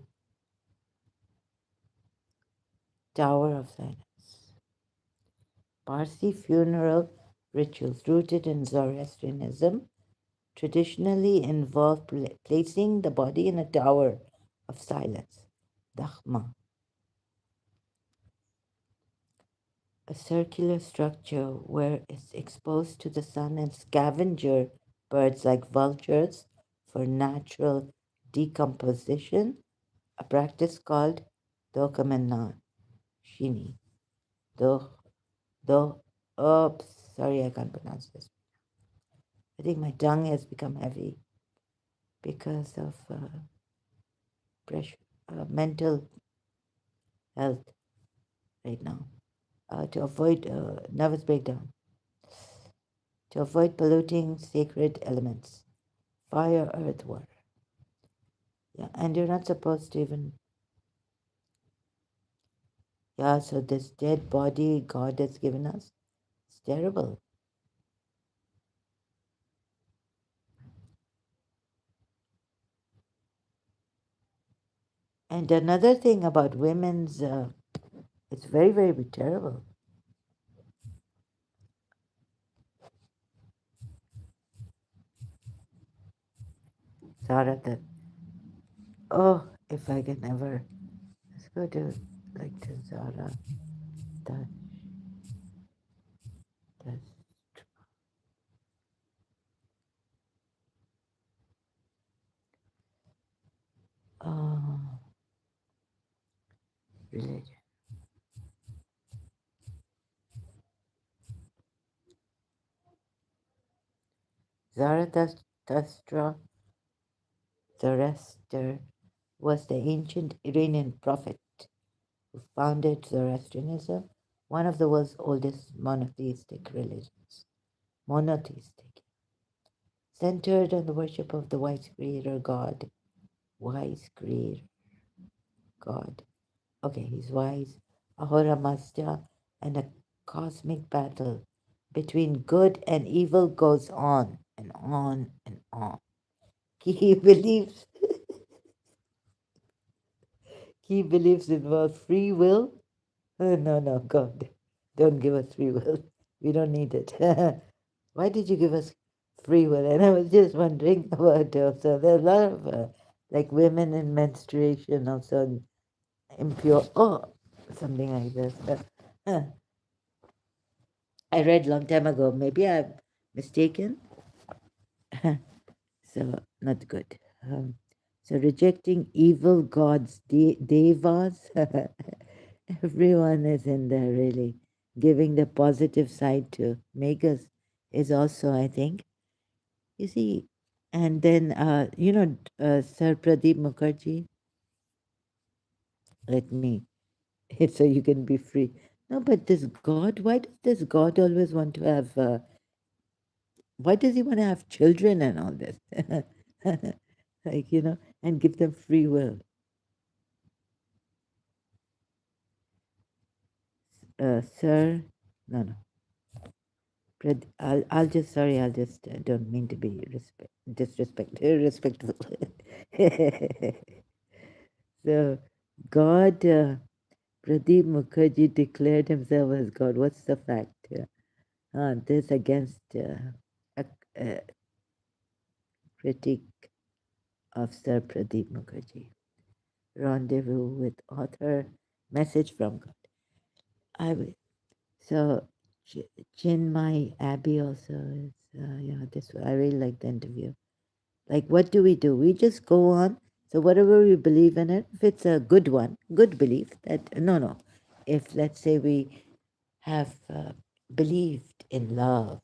Tower of Silence. Parsi funeral rituals rooted in Zoroastrianism traditionally involve placing the body in a tower of silence, Dakhma. a circular structure where it's exposed to the sun, and scavenger birds like vultures for natural decomposition, a practice called Dokamenna Shini. Do, do, oops, sorry, I can't pronounce this. I think my tongue has become heavy because of pressure, mental health right now. To avoid nervous breakdown, to avoid polluting sacred elements, fire, earth, water. Yeah, and you're not supposed to even. Yeah, so this dead body God has given us, it's terrible. And another thing about women's, it's very, very terrible. Zara, that, oh, if I can ever, let's go to, like, to Zara, that, that, oh, religion. Zarathustra, Zoroaster, was the ancient Iranian prophet who founded Zoroastrianism, one of the world's oldest monotheistic religions. Monotheistic, centered on the worship of the wise creator God. Wise creator God. Okay, he's wise. Ahura Mazda, and a cosmic battle between good and evil goes on and on and on. He believes he believes in what, free will. No, no, God, don't give us free will. We don't need it. Why did you give us free will? And I was just wondering about also, there are a lot of like women in menstruation also impure, oh, something like this. I read long time ago. Maybe I'm mistaken. So not good. Um, so rejecting evil gods, devas. Everyone is in there really. Giving the positive side to Megas is also, I think. You see, and then Sir Pradeep Mukherjee. Let me. So you can be free. No, but this God. Why does this God always want to have? Why does he want to have children and all this? Like, and give them free will. Sir, no, no. I'll just, sorry, I'll just, don't mean to be disrespectful. So, God, Pradeep Mukherjee declared himself as God. What's the fact? This against a critique of Sir Pradeep Mukherjee. Rendezvous with author, message from God. I will. So, Chinmay Abbey also is, this, I really like the interview. Like, what do? We just go on. So, whatever we believe in it, if it's a good one, good belief, that, no. If, let's say, we have believed in love,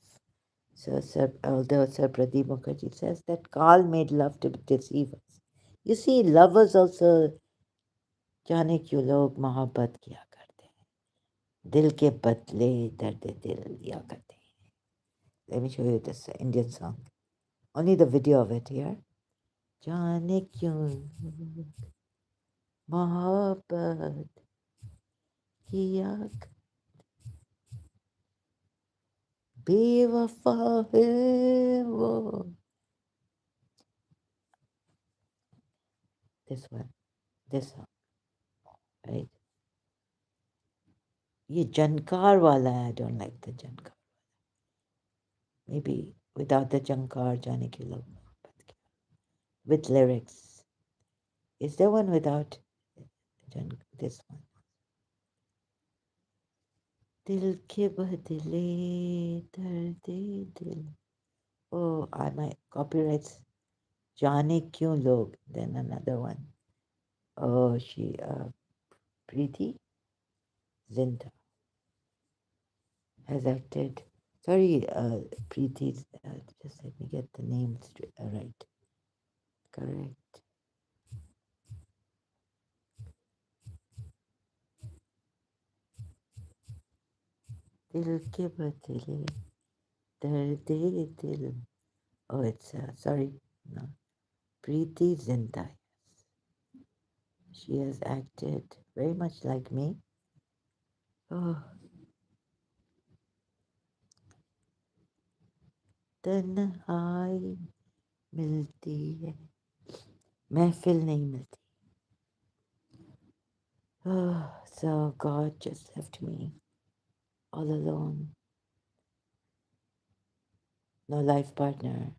so, although Sir Pradeep Mukherjee says that Karl made love to deceive us. You see, lovers also, जाने क्यों लोग मोहब्बत किया करते हैं, दिल के बदले दर्द दिल लिया करते हैं. Let me show you this Indian song. Only the video of it here. जाने क्यों मोहब्बत किया बेवफा है वो. This song, right? ये जनकार वाला है. I don't like the जनकार. Maybe without the jankar, जाने क्यों लोग मोहब्बत किया. With lyrics. Is there one without this one? दिल के बदले दर्द दिल. Oh, I my copyrights. जाने क्यों लोग. Then another one. Oh, Preeti Zinta has acted. Sorry, Preeti. Just let me get the name straight. Right. Correct. दिल के बदले दर्द दिल. Oh, it's sorry. No. Preeti Zinta. She has acted very much like me. Oh, तन्हाई मिलती है महफिल नहीं मिलती. Oh, so God just left me all alone. No life partner.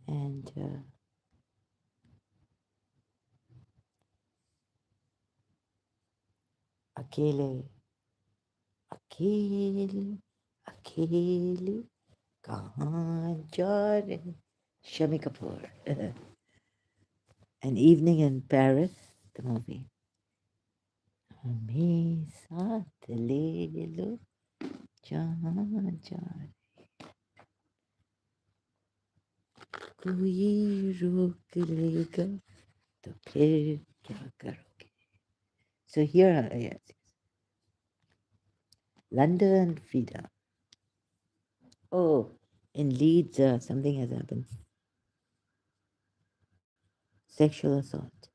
And अकेले अकेले अकेले कहाँ जा रहे. Shami Kapoor. An Evening in Paris, the movie. हमें साथ ले लो जहाँ जा कोई रोक लेगा तो फिर क्या करोगे. So here, yes, London Frida. Oh, in Leeds, something has happened. Sexual assault.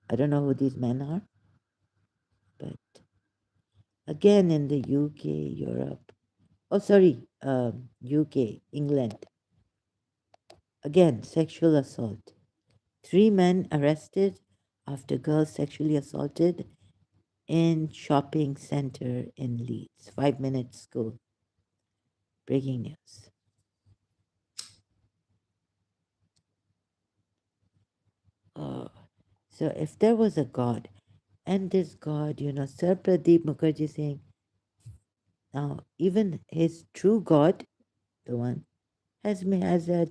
I don't know who these men are, but again in the UK, Europe. Oh, sorry, UK, England. Again, sexual assault. 3 men arrested after girl sexually assaulted in shopping center in Leeds. 5 minute school. Breaking news. Oh, so if there was a God, and this God, Sir Pradeep Mukherjee saying, now even his true God, the one, has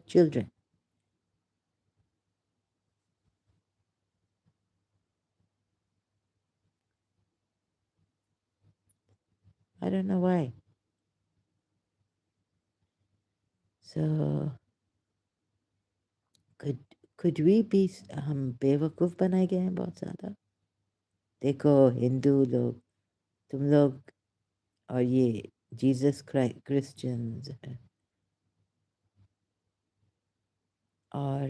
children. I don't know why. So could could we be हम बेवकूफ़ बनाए गए हैं बहुत ज़्यादा. देखो हिंदू लोग, तुम लोग और ये जीसस क्रिश्चियंस और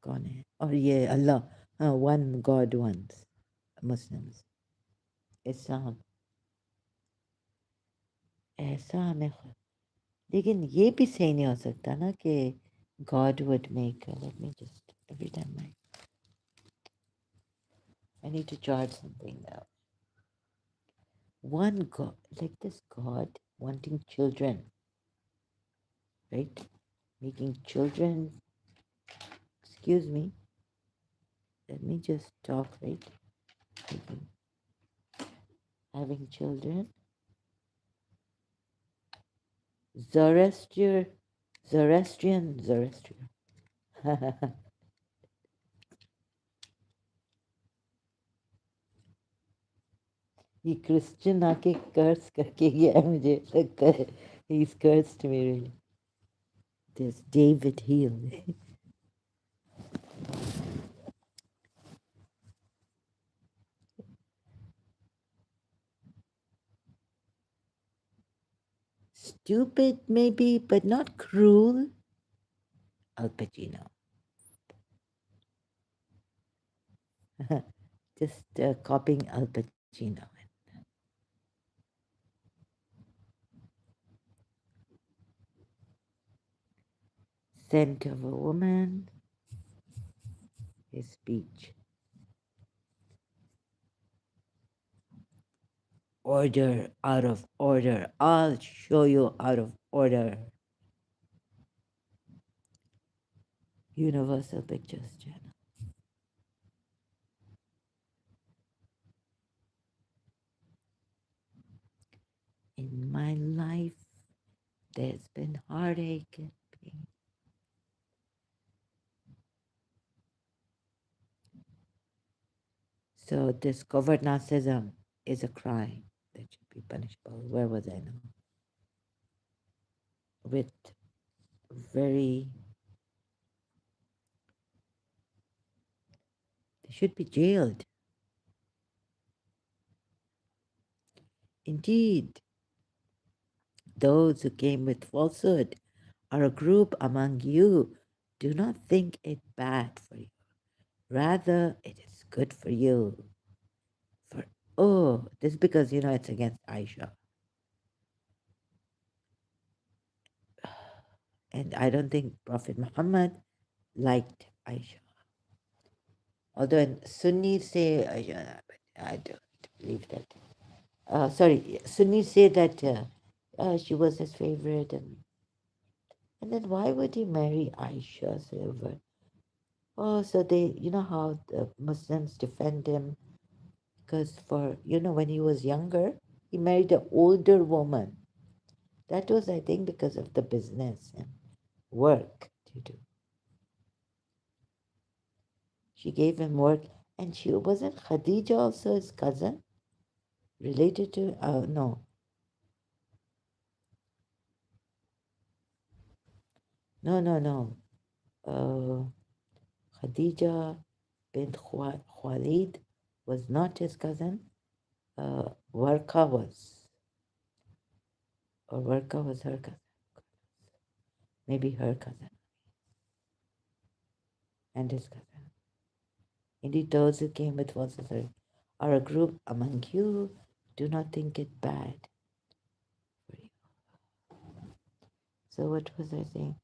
कौन है और ये अल्लाह, हाँ वन गॉड वंस मुस्लिम्स इस्लाम. ऐसा हमें लेकिन ये भी सही नहीं हो सकता ना कि God would make. Let me just every time I need to charge something now. One God, like this God wanting children, right? Making children. Excuse me. Let me just talk, right? Making, having children. Zoroastrian. ये Christian आके कर्स करके गया है मुझे लगता है. He's cursed me really. There's David Heal. Stupid maybe, but not cruel. Al Pacino. Just copying Al Pacino. Scent of a woman. His speech. Order out of order. I'll show you out of order. Universal Pictures Channel. In my life, there's been heartache and pain. So this covert narcissism is a crime that should be punishable. Where was I now? With very, they should be jailed. Indeed, those who came with falsehood are a group among you. Do not think it bad for you. Rather, it is good for you. For oh, this is because it's against Aisha. And I don't think Prophet Muhammad liked Aisha. Although Sunnis say Aisha, but I don't believe that. Sorry, Sunnis say that she was his favorite, and then why would he marry Aisha Silver? Oh, so you know how the Muslims defend him because when he was younger, he married an older woman. That was, I think, because of the business and work to do. She gave him work, and she wasn't Khadija also his cousin, related to? No, no, no, no. Uh, Khadija bint Khalid was not his cousin. Warqa was, or Warqa was her cousin. Maybe her cousin and his cousin. Indeed, those who came with false authority are a group among you. Do not think it bad for you. So what was I saying?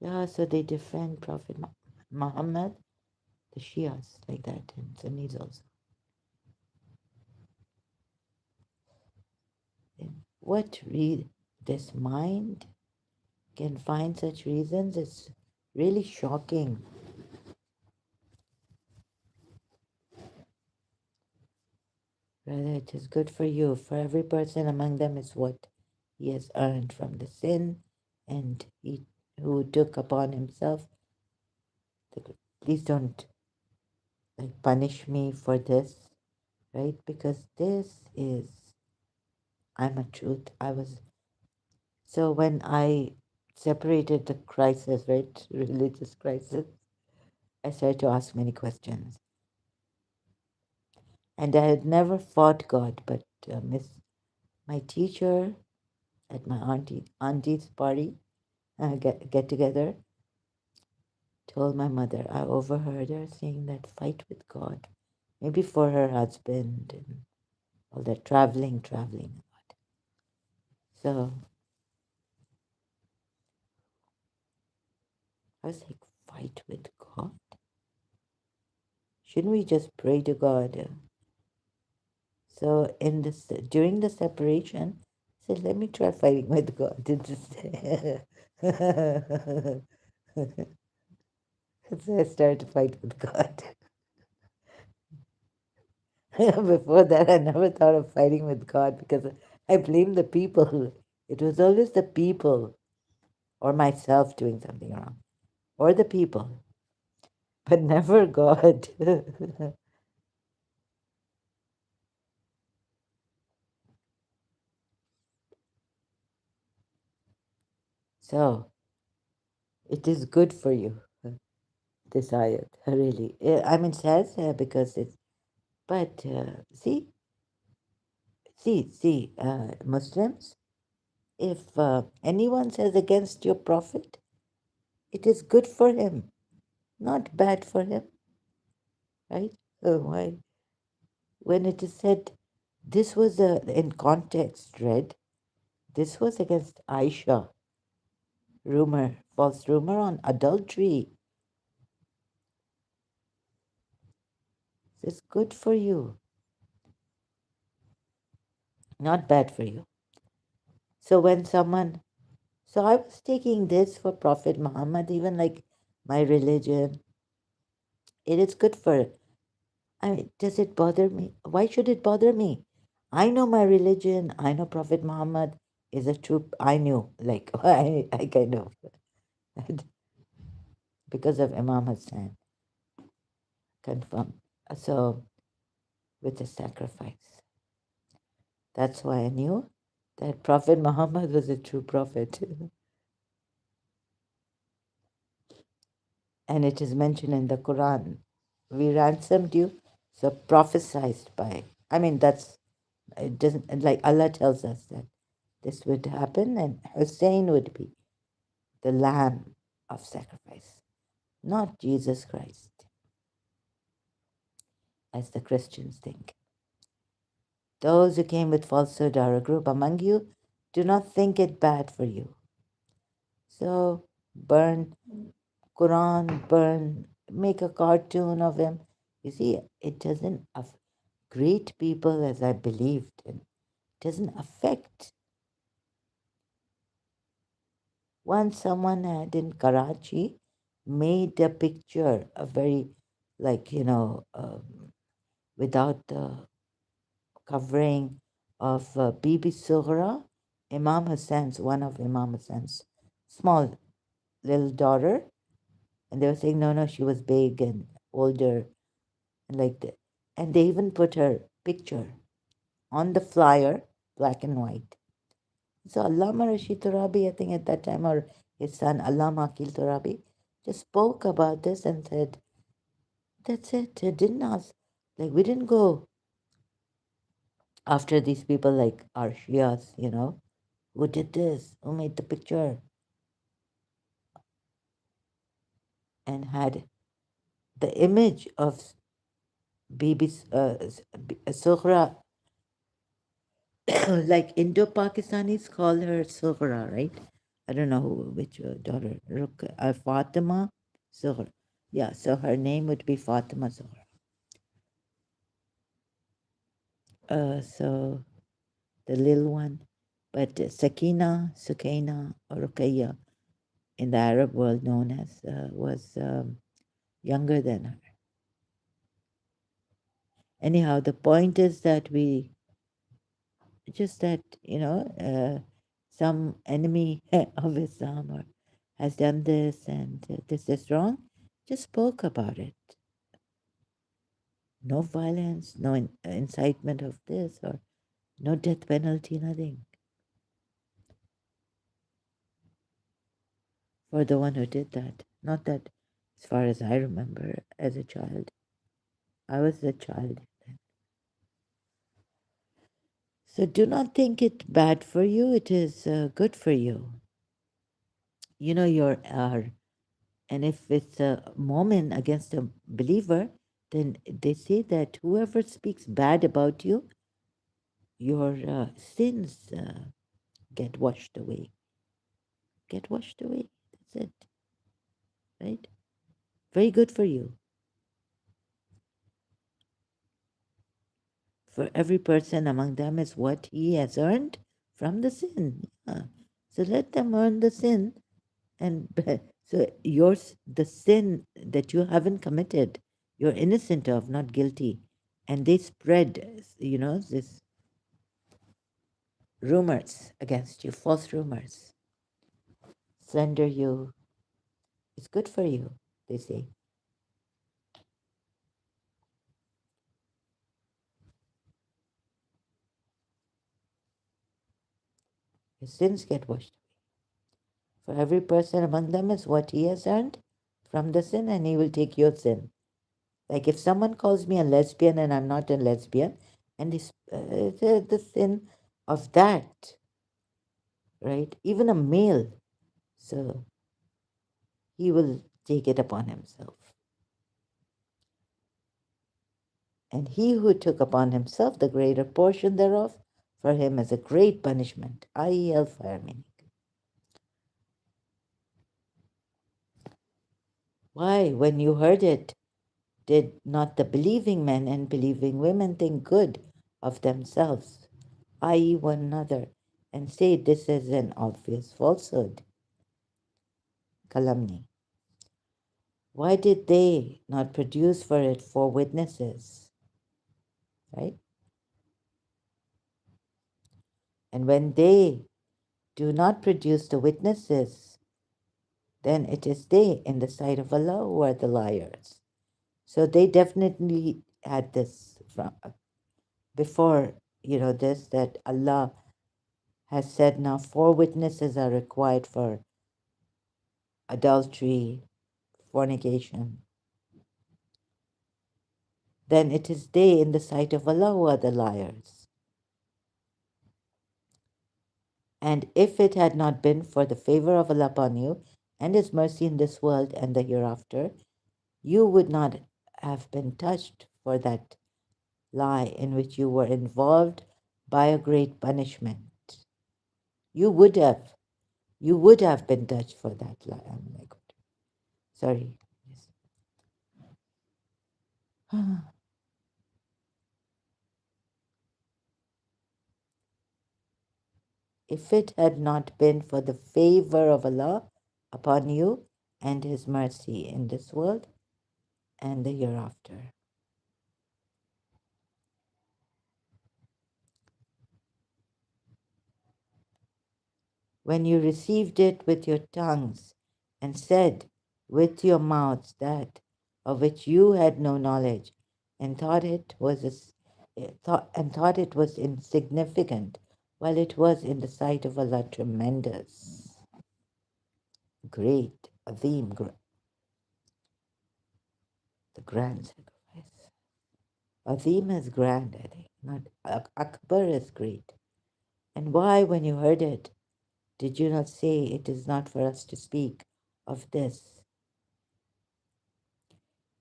Yeah, so they defend Prophet Muhammad, the Shias, like that, and Sunnis also. And what read this mind can find such reasons? It's really shocking. Rather, it is good for you. For every person among them is what he has earned from the sin, and he who took upon himself. Please don't punish me for this, right? Because this is, I'm a truth. I was so when I separated the crisis, right, religious crisis, I started to ask many questions, and I had never fought God, but my teacher at my auntie's party get together told my mother, I overheard her saying that fight with God, maybe for her husband and all that traveling. So I was like, fight with God? Shouldn't we just pray to God? So during the separation, I said, let me try fighting with God. So I started to fight with God. Before that, I never thought of fighting with God because I blame the people. It was always the people or myself doing something wrong, or the people, but never God. So it is good for you, this ayat, really. I mean, it says because it's, but Muslims, if anyone says against your prophet, it is good for him, not bad for him, right? So why? When it is said, this was in context, read, this was against Aisha, false rumor on adultery. It's good for you, not bad for you. So so I was taking this for Prophet Muhammad, even like my religion. It is good for, I mean, does it bother me? Why should it bother me? I know my religion. I know Prophet Muhammad. is a true. I knew, like, I kind of, because of Imam Hassan, confirmed. So, with the sacrifice. That's why I knew that Prophet Muhammad was a true prophet. And it is mentioned in the Quran. We ransomed you, so prophesied by. I mean, that's, it doesn't, like Allah tells us that this would happen and Hussein would be the lamb of sacrifice, not Jesus Christ, as the Christians think. Those who came with falsehood are a group among you. Do not think it bad for you. So burn Quran, burn, make a cartoon of him. You see, it doesn't great people as I believed, and doesn't affect. Once someone had in Karachi made a picture, a very, like, without the covering of Bibi Sughra, Imam Hassan's, one of Imam Hassan's small little daughter. And they were saying, no, no, she was big and older, and like that. And they even put her picture on the flyer, black and white. So Allama Rashid Turabi, I think at that time, or his son Allama Akil Turabi, just spoke about this and said, that's it. It didn't ask. Like, we didn't go after these people like our Shias, who did this, who made the picture, and had the image of Bibi Sughra, like Indo-Pakistanis call her Sughra, right? I don't know which daughter, Fatima Sughra. Yeah, so her name would be Fatima Sughra. So the little one, but Sakina, Sukaina, or Ruqayya in the Arab world known as, was younger than her. Anyhow, the point is that just that, some enemy of Islam or has done this and this is wrong, just spoke about it. No violence, no incitement of this, or no death penalty, nothing. For the one who did that. Not that, as far as I remember, as a child. I was a child then. So do not think it bad for you. It is good for you. You're and if it's a moment against a believer, then they say that whoever speaks bad about you, your sins get washed away. Get washed away. That's it. Right? Very good for you. For every person among them is what he has earned from the sin. Yeah. So let them earn the sin, and so yours, the sin that you haven't committed, you're innocent of, not guilty, and they spread, this rumors against you, false rumors, slander you. It's good for you, they say. Your sins get washed. For every person among them is what he has earned from the sin, and he will take your sin. Like if someone calls me a lesbian and I'm not a lesbian, and the sin of that, right? Even a male, so he will take it upon himself. And he who took upon himself the greater portion thereof, for him is a great punishment, i.e., hellfire meaning. Why, when you heard it, did not the believing men and believing women think good of themselves, i.e., one another, and say this is an obvious falsehood, calumny? Why did they not produce for it 4 witnesses? Right? And when they do not produce the witnesses, then it is they in the sight of Allah who are the liars. So they definitely had this from before, this, that Allah has said now 4 witnesses are required for adultery, fornication. Then it is they in the sight of Allah who are the liars. And if it had not been for the favor of Allah upon you and His mercy in this world and the hereafter, you would not have been touched for that lie in which you were involved by a great punishment. You would have, you would have been touched for that lie. Oh my God. Sorry. Yes. If it had not been for the favor of Allah upon you and His mercy in this world and the hereafter. When you received it with your tongues and said with your mouths that of which you had no knowledge and thought it was thought it was insignificant, while it was in the sight of Allah tremendous, great, azim, the grand sacrifice. Azim is grand, I think. Not Akbar is great. And why, when you heard it, did you not say it is not for us to speak of this?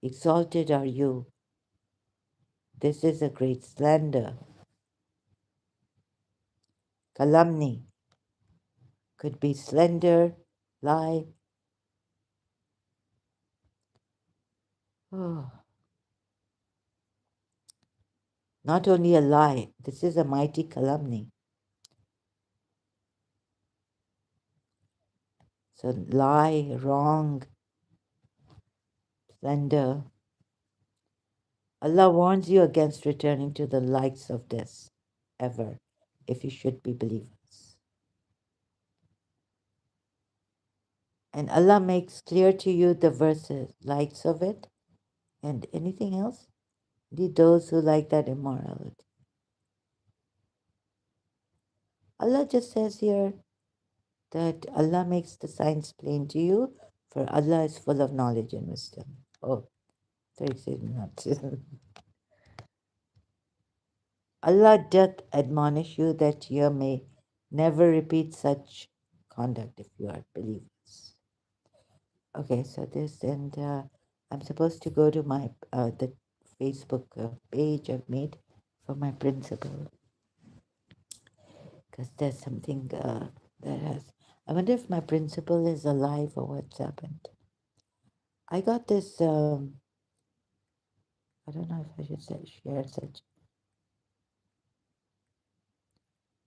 Exalted are you. This is a great slander. Calumny could be slender, lie. Oh, not only a lie, this is a mighty calumny. So lie, wrong, slander. Allah warns you against returning to the likes of this ever, if you should be believers. And Allah makes clear to you the verses, likes of it, and anything else? Indeed, those who like that immorality. Allah just says here that Allah makes the signs plain to you, for Allah is full of knowledge and wisdom. Oh, sorry, say not. Allah doth admonish you that you may never repeat such conduct if you are believers. Okay, so this, and I'm supposed to go to my the Facebook page I've made for my principal, because there's something that has. I wonder if my principal is alive or what's happened. I got this. I don't know if I should share such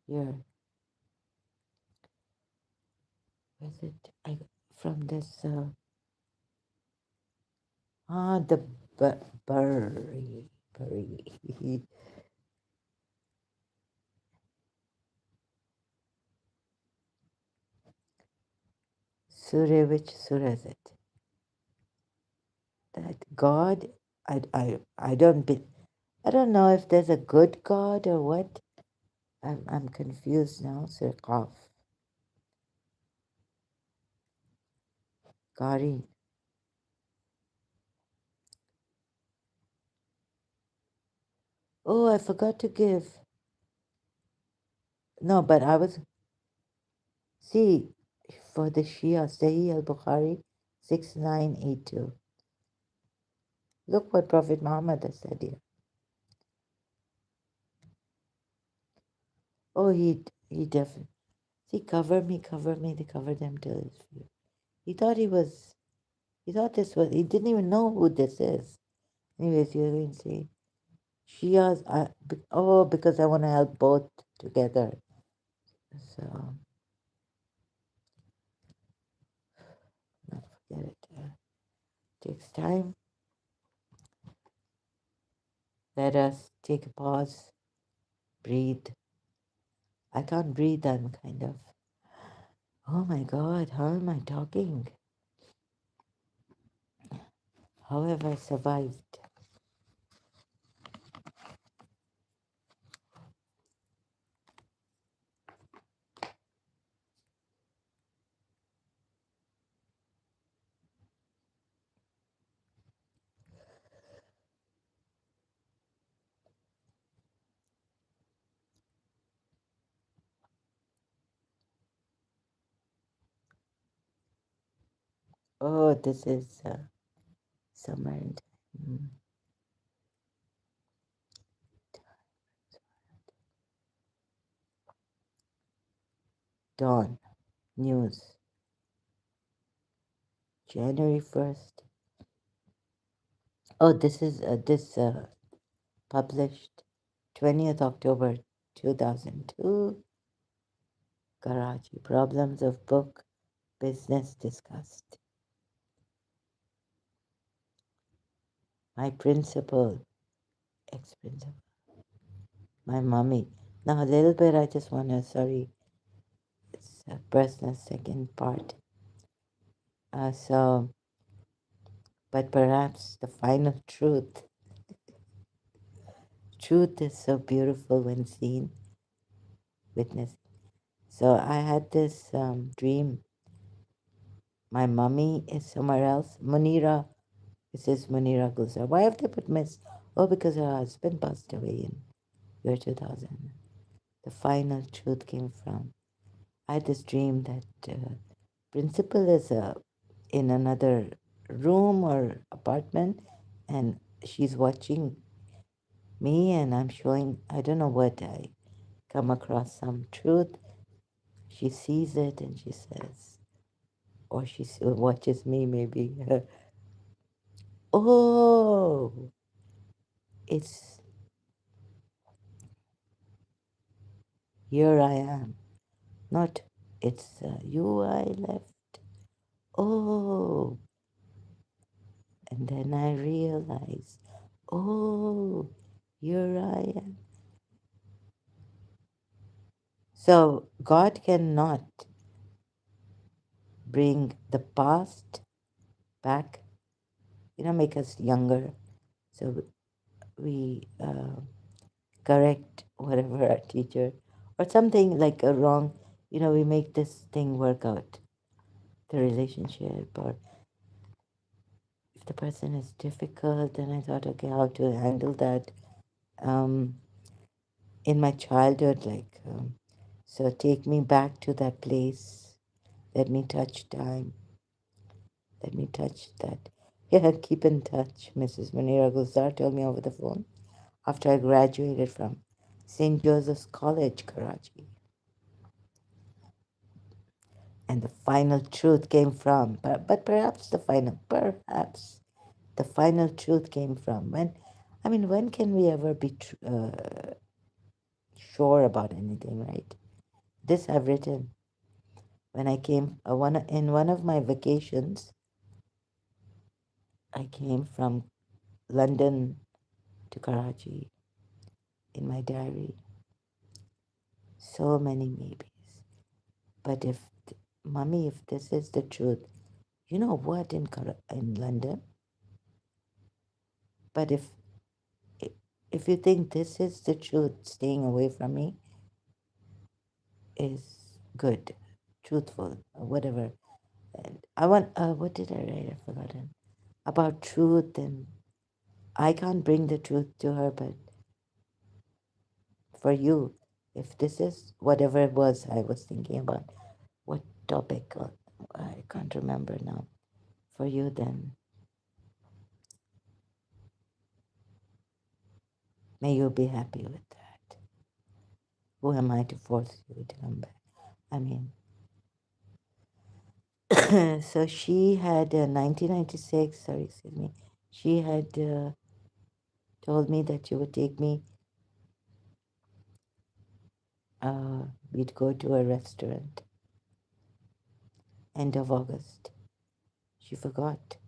here. Was it I from this? The Bury. Surah, which surah is it? That God, I don't be, I don't know if there's a good God or what. I'm confused now. Surah Qaf. Qari. Oh, I forgot to give. No, but I was, see, for the Shia, Sahih al-Bukhari 6982. Look what Prophet Muhammad has said here. Oh, he definitely. See, cover me, they cover them till his feet. He thought he thought this was, he didn't even know who this is. Anyways, you're going to say, Shias, because I want to help both together. So, not forget it. Takes time. Let us take a pause, breathe. I can't breathe, I'm kind of. Oh my God, how am I talking? How have I survived? Oh, this is summer and mm, dawn news. January 1st. Oh, this is this published 20th October 2002. Karachi. Problems of book business discussed. My principal, ex-principal, my mommy. Now a little bit I just want to, sorry, it's a personal second part. But perhaps the final truth. Truth is so beautiful when seen, witnessed. So I had this dream. My mummy is somewhere else. Munira, it says Munira Gulzar. Why have they put Miss? Oh, because her husband passed away in year 2000. The final truth came from. I had this dream that principal is in another room or apartment, and she's watching me, and I'm showing. I don't know what I come across some truth. She sees it and she says, or she watches me maybe. Oh, it's here I am. Not it's you I left. Oh, and then I realize, oh, here I am. So God cannot bring the past back, make us younger. So we correct whatever our teacher or something like a wrong, we make this thing work out, the relationship, or if the person is difficult, then I thought, okay, how to handle that. Um, in my childhood, so take me back to that place. Let me touch time. Let me touch that. Yeah, keep in touch. Mrs. Munira Gulzar told me over the phone after I graduated from St. Joseph's College, Karachi. And the final truth came from, but perhaps the final truth came from when can we ever be sure about anything, right? This I've written when I came in one of my vacations. I came from London to Karachi in my diary. So many maybes. But Mummy, if this is the truth, you know what in London? But if you think this is the truth, staying away from me is good, truthful, or whatever. And I want, what did I write? I've forgotten. About truth, and I can't bring the truth to her, but for you, if this is whatever it was I was thinking about, what topic, I can't remember now. For you, then may you be happy with that. Who am I to force you to come back? I mean, so she had 1996, sorry, excuse me, she had told me that she would take me, we'd go to a restaurant, end of August. She forgot.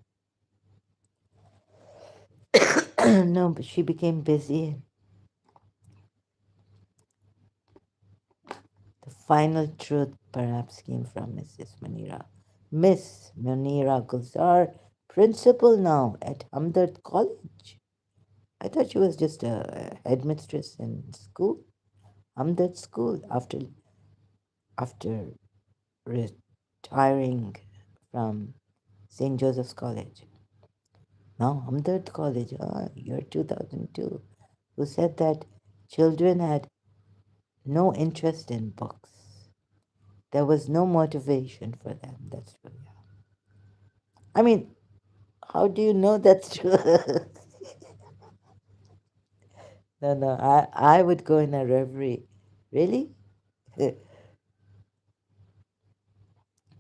No, but she became busy. The final truth perhaps came from Mrs. Munira. Miss Munira Gulzar, principal now at Hamdard College. I thought she was just a headmistress in school, Hamdard School, after retiring from St. Joseph's College. Now Hamdard College, year 2002, who said that children had no interest in books. There was no motivation for them. That's true. Yeah. I mean, how do you know that's true? No, no, I would go in a reverie. Really?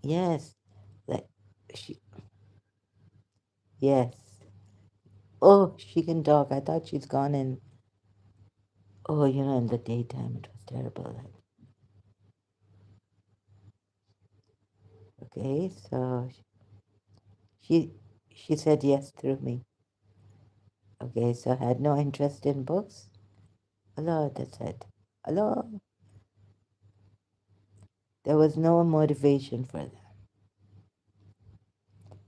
Yes. Like she yes. Oh, she can talk. I thought she's gone in in the daytime it was terrible. Like, okay, so she she said yes through me. Okay, so had no interest in books. Hello, that's it. Hello. There was no motivation for them.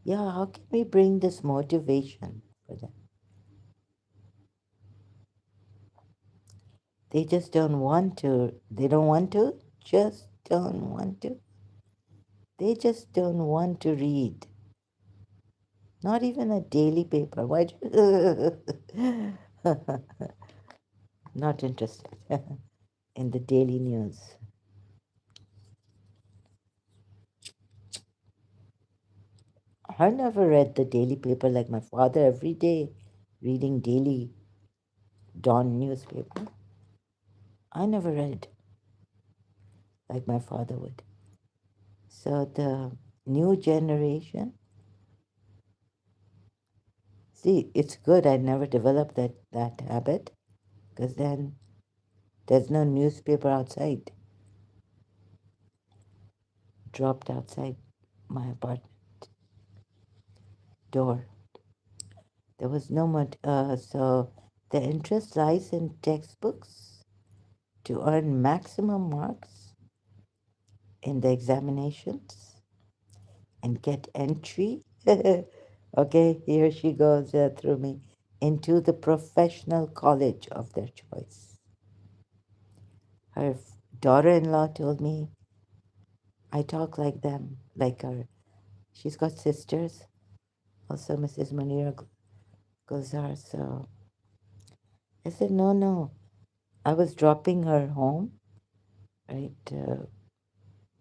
Yeah, how can we bring this motivation for them? They just don't want to. They don't want to. Just don't want to. They just don't want to read. Not even a daily paper. Why? Not interested in the daily news. I never read the daily paper like my father every day, reading daily dawn newspaper. I never read like my father would. So the new generation, see, it's good I never developed that habit because then there's no newspaper outside, dropped outside my apartment door. There was no more, so the interest lies in textbooks to earn maximum marks in the examinations and get entry. Okay, here she goes through me into the professional college of their choice. Her daughter-in-law told me I talk like them, like her. She's got sisters, also Mrs. Munira Gulzar. So I said, no, no. I was dropping her home, right?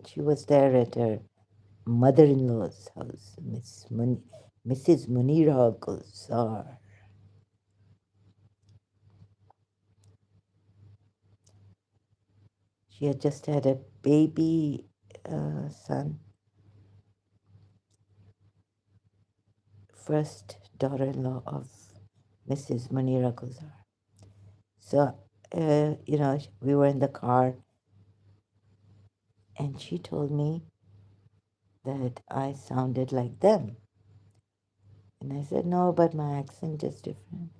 She was there at her mother-in-law's house, Mrs. Munira Gulzar. She had just had a baby son, first daughter-in-law of Mrs. Munira Gulzar. So, we were in the car, and she told me that I sounded like them. And I said, no, but my accent is different.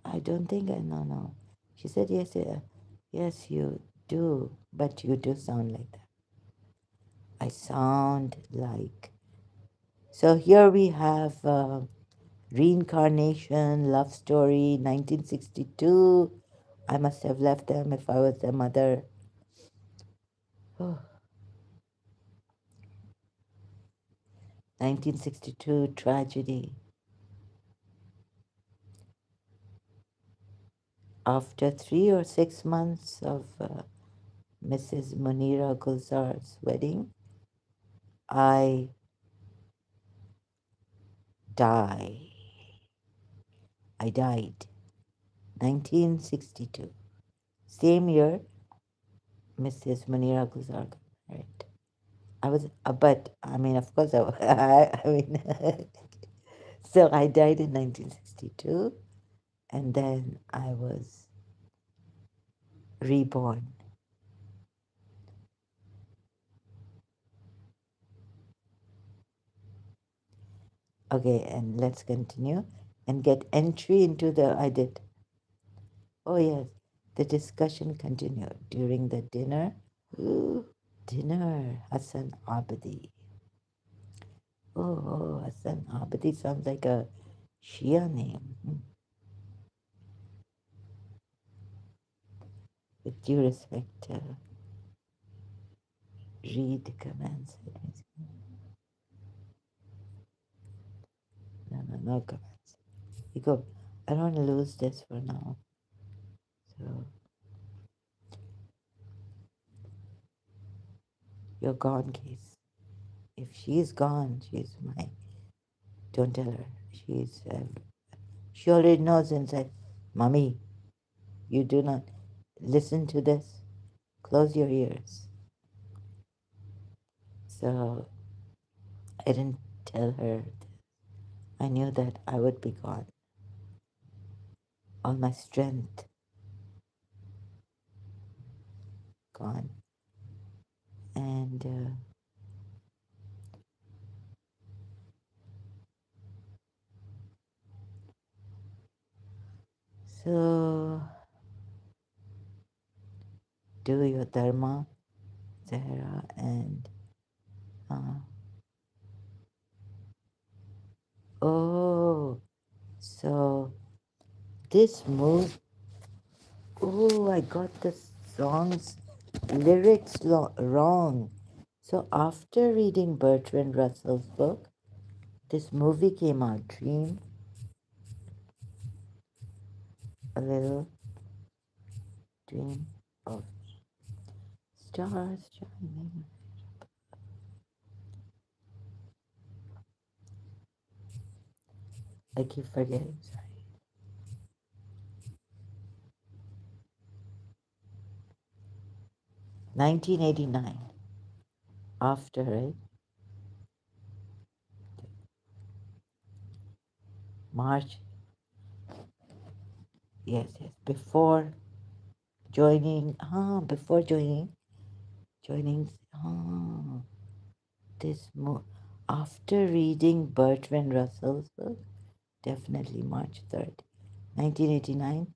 I don't think I know, no. She said, yes, yes, you do, but you do sound like that. I sound like. So here we have Reincarnation, Love Story, 1962. I must have left them if I was their mother. Oh, 1962 Tragedy. After 3 or 6 months of Mrs. Munira Gulzar's wedding, I die. I died. 1962. Same year, Mrs. Munira Gulzar got married. I was, but I mean, of course, I mean, so I died in 1962, and then I was reborn. Okay, and let's continue and get entry into the. I did. Oh, yes. The discussion continued during the dinner. Ooh, dinner, Hassan Abadi. Oh, Hassan Abadi sounds like a Shia name. With due respect, read the comments. No comments. You go. I don't want to lose this for now. So, you're gone, Case. If she's gone, she's my. Don't tell her. She already knows inside. Mommy, you do not listen to this. Close your ears. So I didn't tell her. I knew that I would be gone. All my strength gone. And so do your dharma, Zahra, and uh, oh, so this move. Oh, I got the song's lyrics wrong. So after reading Bertrand Russell's book, this movie came out, Dream, a little dream of stars shining. I keep forgetting, sorry. 1989, after, right? March, yes, before joining, this, after reading Bertrand Russell's book, definitely March 3rd, 1989,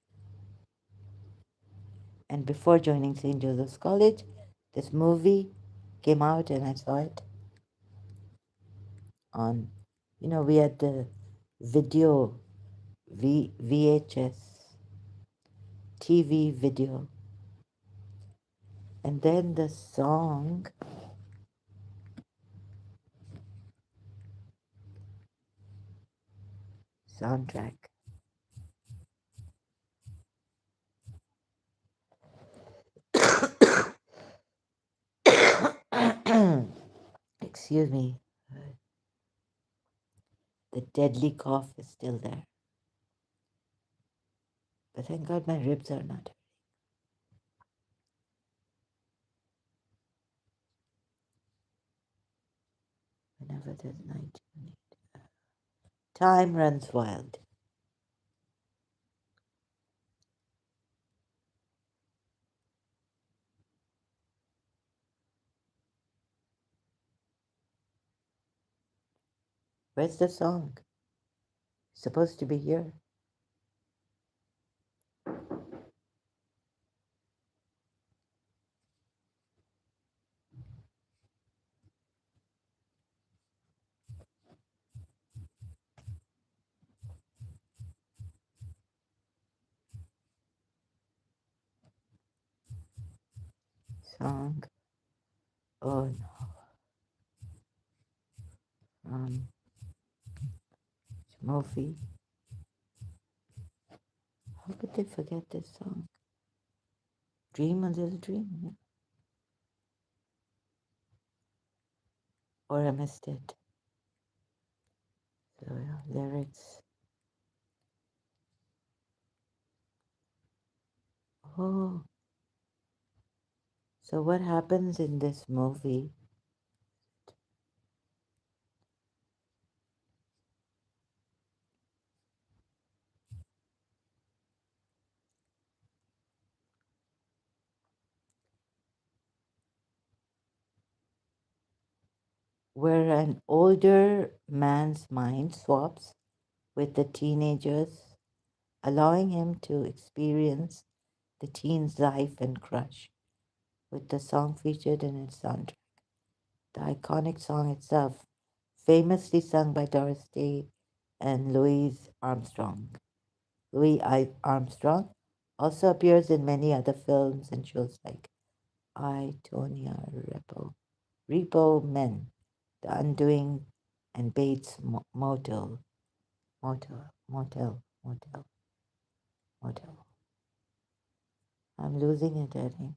and before joining St. Joseph's College, this movie came out and I saw it on, we had the video, VHS, TV video, and then the song, soundtrack. Excuse me, the deadly cough is still there. But thank God my ribs are not. Whenever there's night, you need. Time runs wild. Where's the song? It's supposed to be here. Song. Oh no. Movie. How could they forget this song? Dream a little dream. Yeah. Or I missed it. So yeah, lyrics. Oh. So what happens in this movie? Where an older man's mind swaps with the teenager's, allowing him to experience the teen's life and crush. with the song featured in its soundtrack. The iconic song itself, famously sung by Doris Day and Louis Armstrong. Armstrong also appears in many other films and shows like I, Tonya, Repo Men, The Undoing, and Bates Motel. I'm losing it, I think.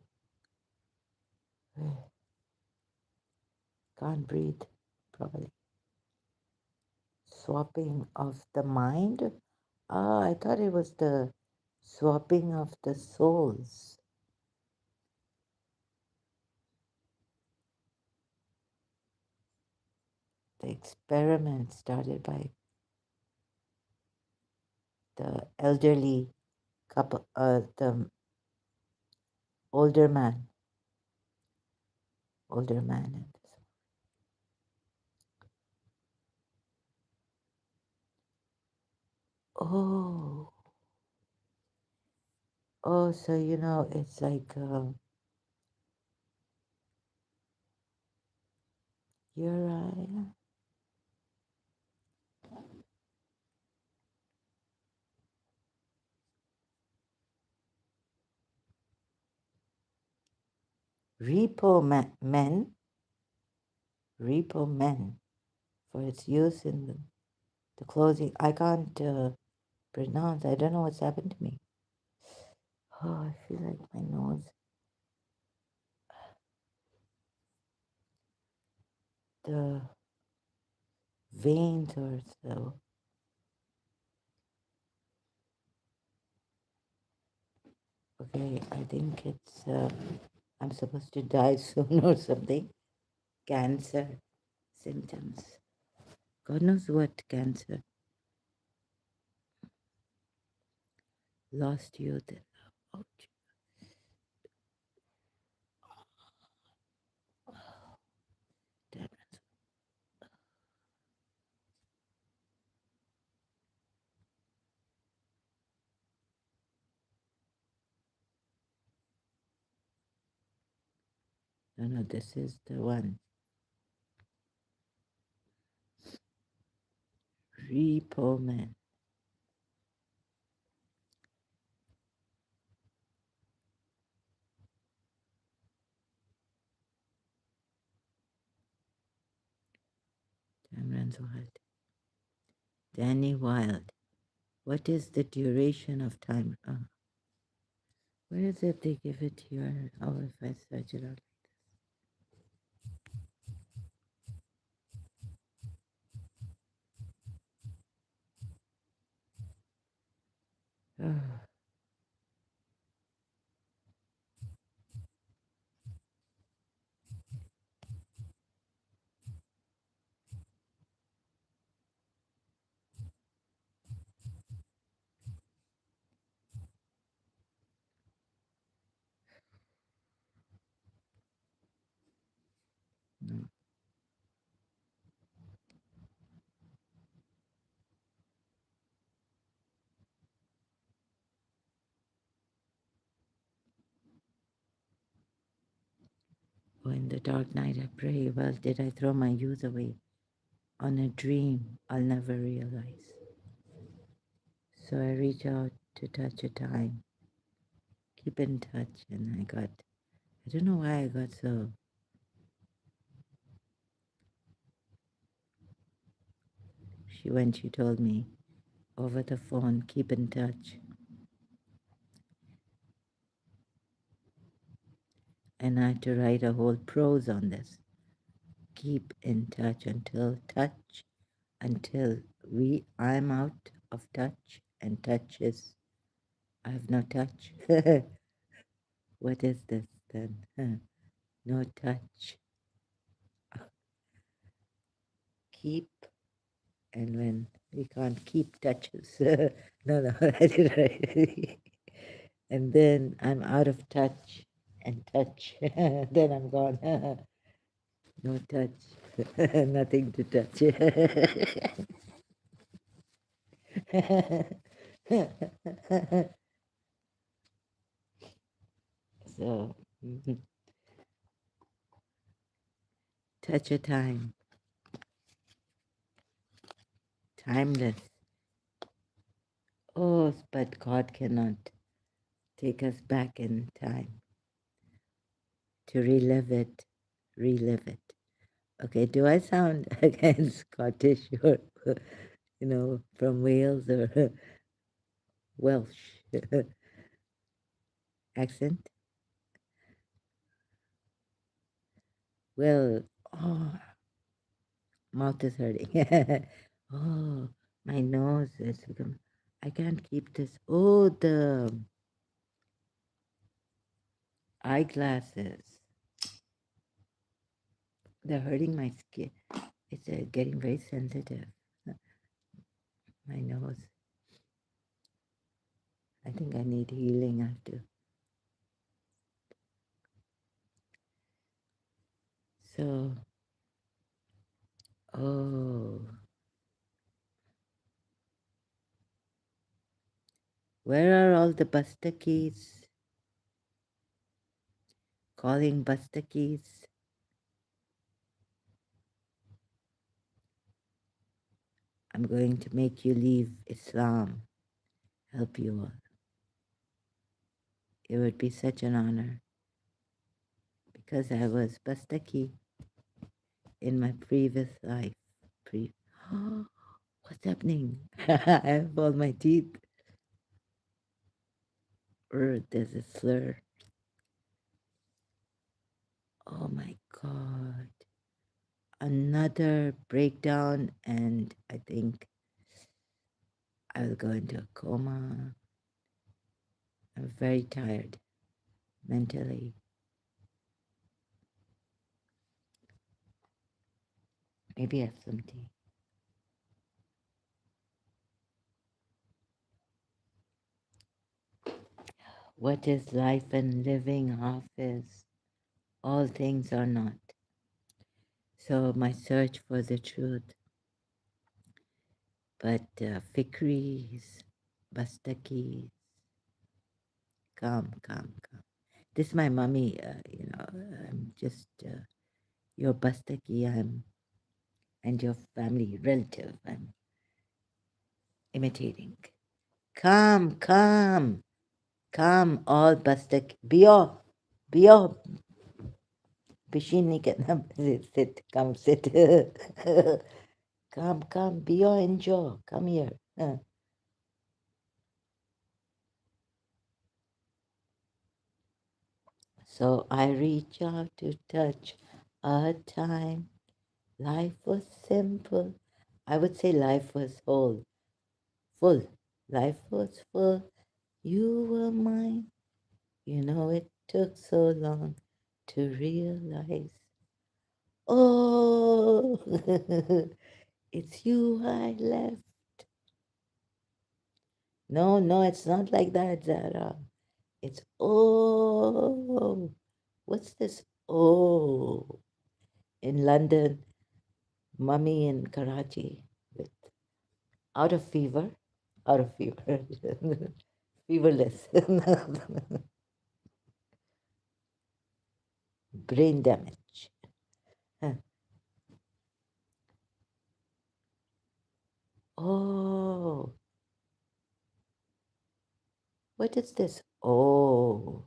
Can't breathe properly. Swapping of the mind? Ah, I thought it was the swapping of the souls. The experiment started by the elderly couple, the older man, older man. And oh, oh, so it's like Uriah. Men, repo men, for its use in the clothing. I can't pronounce. I don't know what's happened to me. Oh, I feel like my nose. The veins or so. Okay, I think it's. I'm supposed to die soon or something. Cancer symptoms. God knows what cancer. Lost youth. Ouch. Damn it. No, this is the one. Repo Man. Cameron's Wild. Danny Wild. What is the duration of time? Where is it they give it here? Oh, if I search it out. Oh, no. Oh, in the dark night I pray. Well, did I throw my youth away on a dream I'll never realize? So I reach out to touch a time, keep in touch, and I don't know why I got so. When she told me over the phone, keep in touch, and I had to write a whole prose on this. Keep in touch until I'm out of touch, and touch is I have no touch. What is this then? No touch. Keep, and when we can't keep touches. No, I did right. And then I'm out of touch and touch. Then I'm gone. No touch. Nothing to touch. So, touch a time, timeless. Oh, but God cannot take us back in time to relive it. Okay, do I sound again Scottish or, from Wales or Welsh accent? Well, oh, mouth is hurting. Oh, my nose has become. I can't keep this. Oh, the eyeglasses. They're hurting my skin. It's getting very sensitive. My nose. I think I need healing. I have to. So, oh, where are all the Bastakis? Calling Bastakis. I'm going to make you leave Islam. Help you all. It would be such an honor because I was Bastaki in my previous life. What's happening? I have all my teeth. There's a slur. Oh my God. Another breakdown, and I think I will go into a coma. I'm very tired mentally. Maybe have some tea. What is life and living, Hafiz? All things are not. So my search for the truth. But Fikris, Bastakis, come, come, come. This is my mummy, I'm just your Bastaki, and your family relative, I'm imitating. Come, come, come, all Bastaki. Bio, Bishini can sit, come sit. Come, Bio, enjoy, come here. So I reach out to touch a time. Life was simple. I would say life was full. Life was full. You were mine. It took so long to realize. Oh, it's you I left. No, it's not like that, Zara. It's oh. What's this? Oh. In London, mummy in Karachi with out of fever, out of fever, feverless, brain damage. Huh. Oh, what is this? Oh,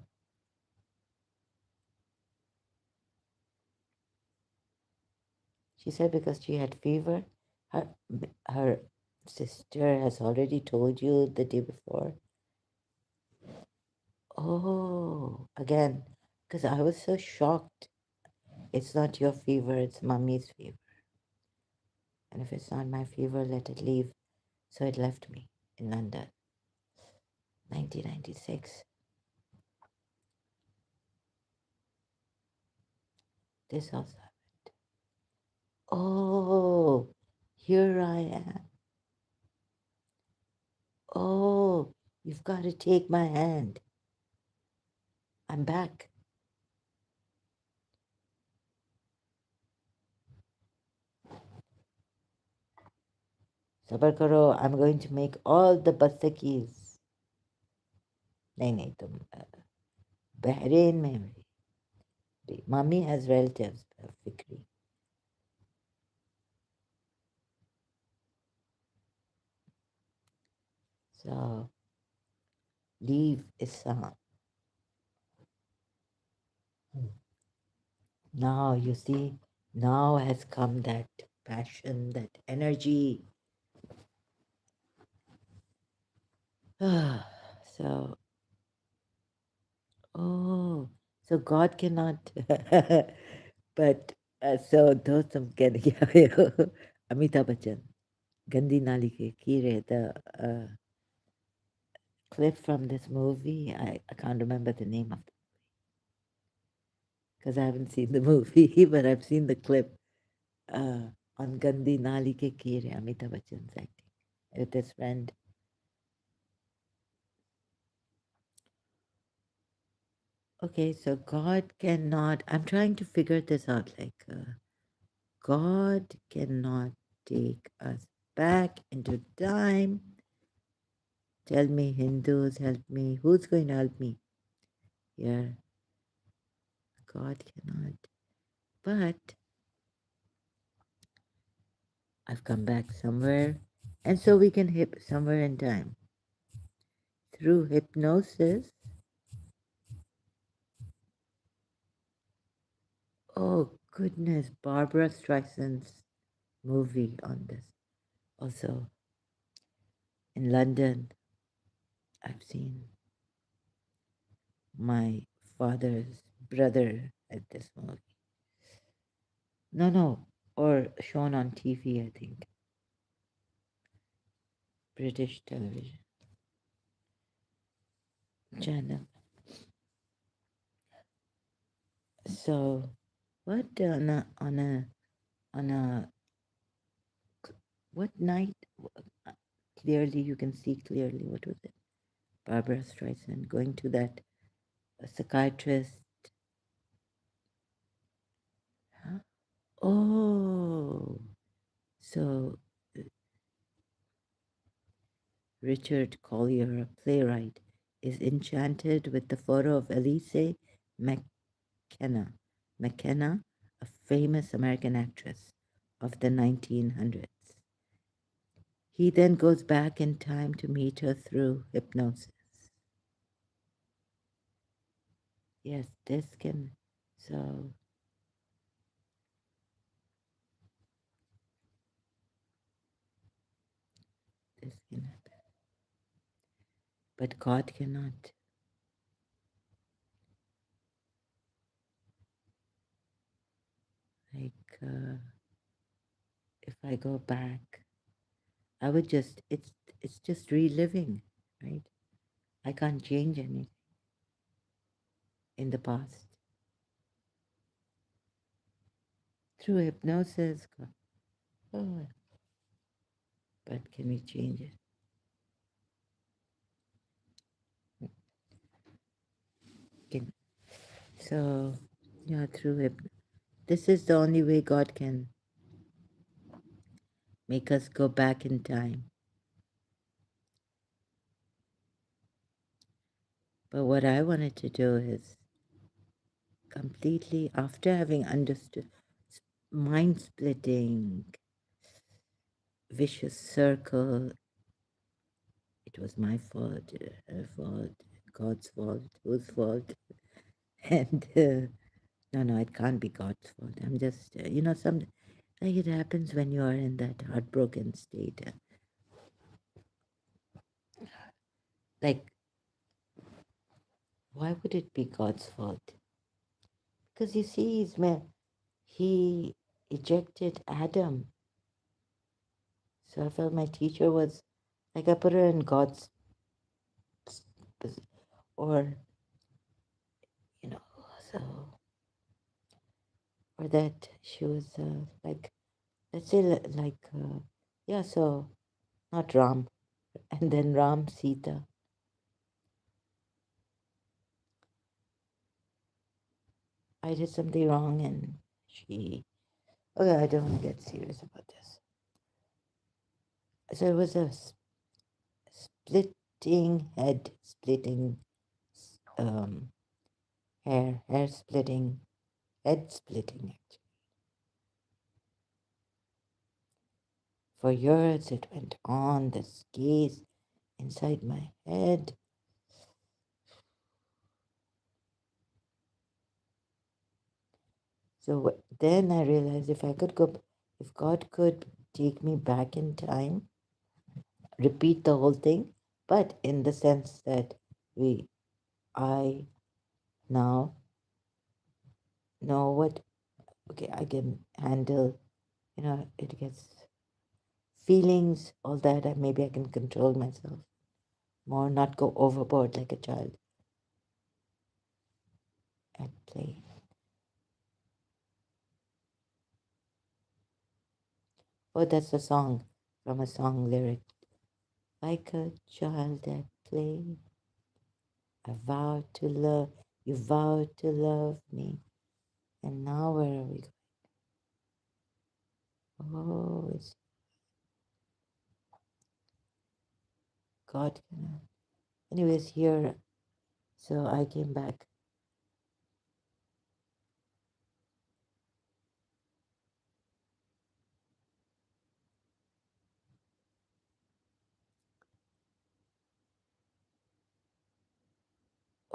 she said because she had fever. Her, her sister has already told you the day before. Oh, again, because I was so shocked. It's not your fever, it's mummy's fever. And if it's not my fever, let it leave. So it left me in London, 1996. This also happened. Oh, here I am. Oh, you've got to take my hand. I'm back. Sabar karo, I'm going to make all the bastakis. नहीं तुम Bahrain में भी. Mummy has relatives, Fikri. So leave Islam. Now you see, now has come that passion, that energy. So, oh, so God cannot, but so those some can, yeah, Amitabh Bachchan, Gandhi Nali Ke Kire, the clip from this movie. I can't remember the name of it because I haven't seen the movie, but I've seen the clip on Gandhi Nali Ke Kire, Amitabh Bachchan's acting with his friend. Okay, so God cannot, I'm trying to figure this out. Like, God cannot take us back into time. Tell me, Hindus, help me. Who's going to help me? Yeah, God cannot. But I've come back somewhere, and so we can hip somewhere in time. Through hypnosis. Oh, goodness, Barbara Streisand's movie on this. Also, in London, I've seen my father's brother at this movie. No, no, or shown on TV, I think, British television channel. So, what on a what night? uh, Clearly, you can see clearly. What was it? Barbara Streisand going to that psychiatrist. Huh? Oh, so Richard Collier, a playwright, is enchanted with the photo of Elise McKenna, McKenna, a famous American actress of the 1900s. He then goes back in time to meet her through hypnosis. Yes, this can, so this can happen. But God cannot. Like, if I go back, I would just, it's just reliving, right? I can't change anything in the past. Through hypnosis, God, oh, but can we change it? Can, so, yeah, through hypnosis. This is the only way God can make us go back in time. But what I wanted to do is completely, after having understood mind splitting, vicious circle, it was my fault, her fault, God's fault, whose fault? And no, it can't be God's fault. I'm just, like it happens when you are in that heartbroken state. Like, why would it be God's fault? Because you see, he ejected Adam. So I felt my teacher was like I put her in God's, or you know, so or that she was like, let's say like yeah, so not Ram, and then Ram Sita. I did something wrong, and she. Okay, I don't want to get serious about this. So it was a splitting head, splitting um, hair splitting, head splitting. Actually, for years it went on. This case, inside my head. So then I realized if I could go, if God could take me back in time, repeat the whole thing, but in the sense that I now know what, okay, I can handle, it gets feelings, all that, and maybe I can control myself more, not go overboard like a child at play. Oh, that's a song from a song lyric. Like a child at play, I vowed to love, you vowed to love me, and now where are we going? Oh, it's God. Anyways, here, so I came back.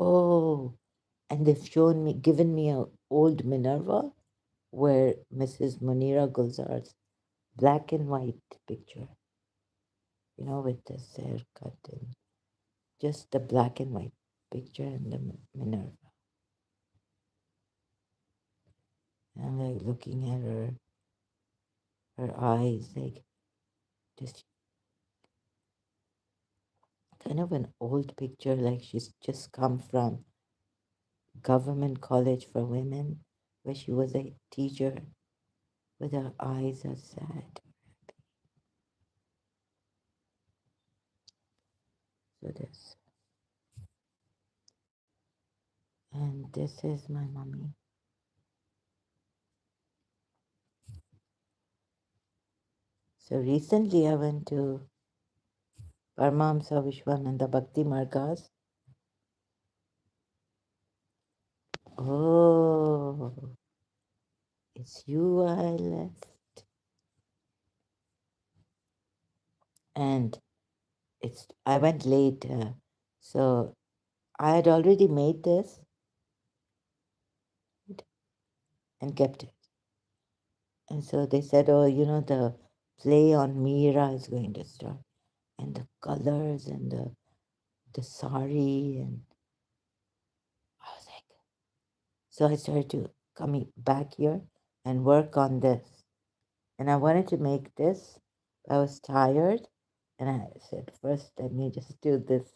Oh, and they've shown me, given me a old Minerva where Mrs. Munira Gulzar's black and white picture, with the haircut and just the black and white picture and the Minerva. And I'm like looking at her eyes, like just kind of an old picture, like she's just come from government college for women, where she was a teacher, but her eyes are sad. So this, and this is my mommy. So recently I went to Paramahamsa Vishwananda Bhakti Margas. Oh, it's you I left. And I went late, so I had already made this and kept it. And so they said, oh, the play on Meera is going to start. And the colors and the sari. And I was like, so I started to come back here and work on this. And I wanted to make this. I was tired. And I said, first, let me just do this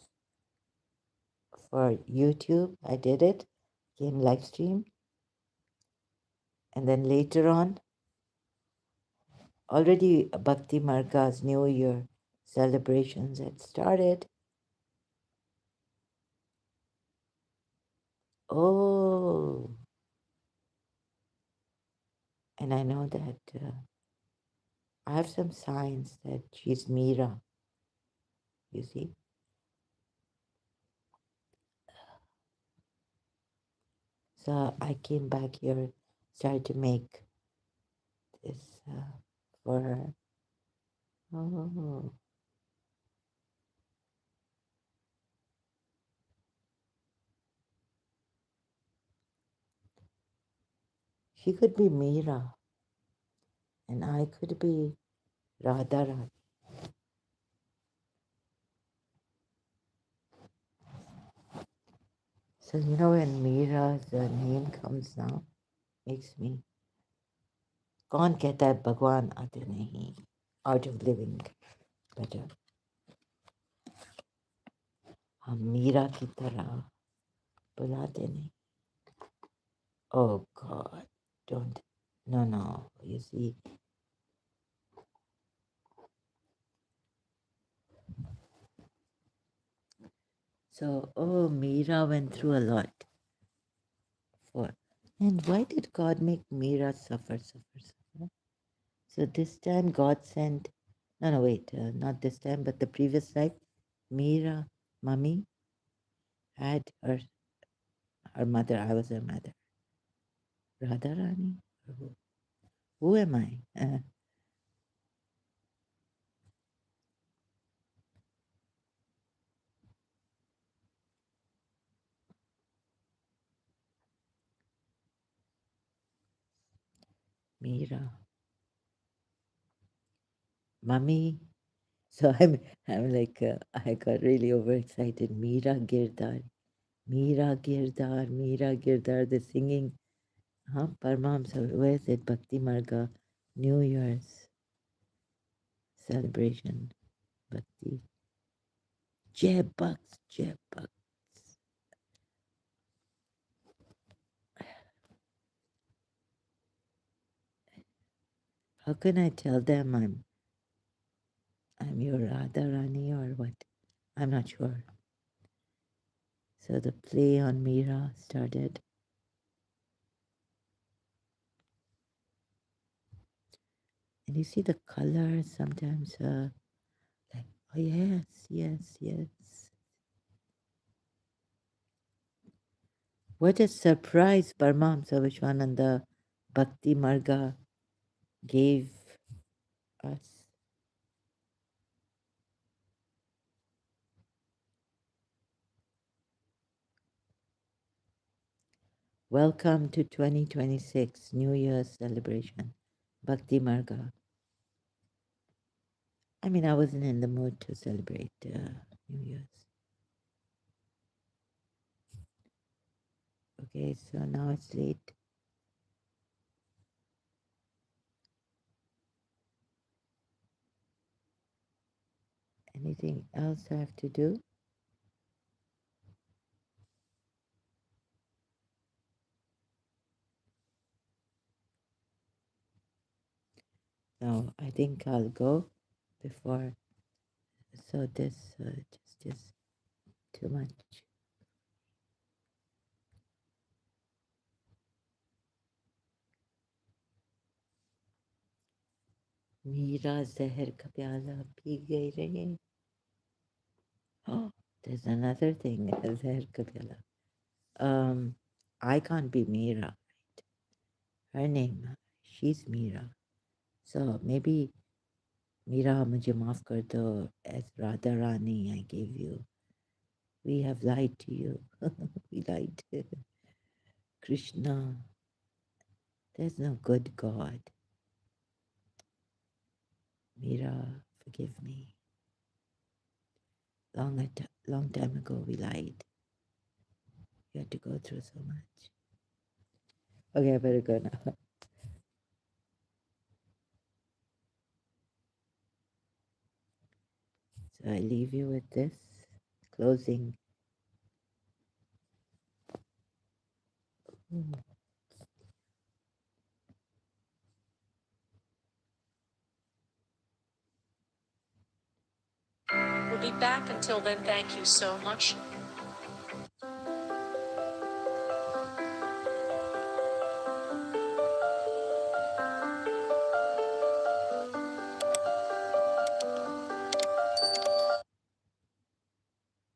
for YouTube. I did it, came live stream. And then later on, already Bhakti Marga's New Year celebrations had started. Oh, and I know that I have some signs that she's Meera, you see. So I came back here, started to make this for her. Oh, she could be Meera, and I could be Radharani. So when Meera's name comes now, makes me कौन कहता है भगवान आते नहीं art of living better हम मीरा की तरह बुलाते नहीं oh God don't no you see so Meera went through a lot for and why did God make Meera suffer so this time God sent no wait not this time but the previous life Meera mummy had her mother I was her mother Radharani who am I Mira. Mummy. So I'm like, I got really overexcited. Mira Girdar. Mira Girdar, Mira Girdar, the singing. Huh? Parmam, so where is it? Bhakti Marga, New Year's celebration. Bhakti. Jai Bhakt, Jai Bhakt. How can I tell them I'm your Radha Rani or what? I'm not sure. So the play on Mira started. And you see the colors sometimes, like, oh yes, yes, yes. What a surprise Paramahamsa Vishwananda Bhakti Marga gave us. Welcome to 2026 New Year's celebration, Bhakti Marga. I mean, I wasn't in the mood to celebrate New Year's. Okay, so now it's late. Anything else I have to do? No, I think I'll go before. So this just too much. Meera जहर का प्याला P गई रे. Oh, there's another thing. Zahir Kabila. I can't be Meera. Her name, she's Meera. So maybe Meera, mujhe maaf kar do. As Radha Rani, I gave you. We have lied to you. We lied to Krishna. There's no good God. Meera, forgive me. Long time ago, we lied. You had to go through so much. Okay, I better go now. So I leave you with this closing.
We'll be back. Until then, thank you so much.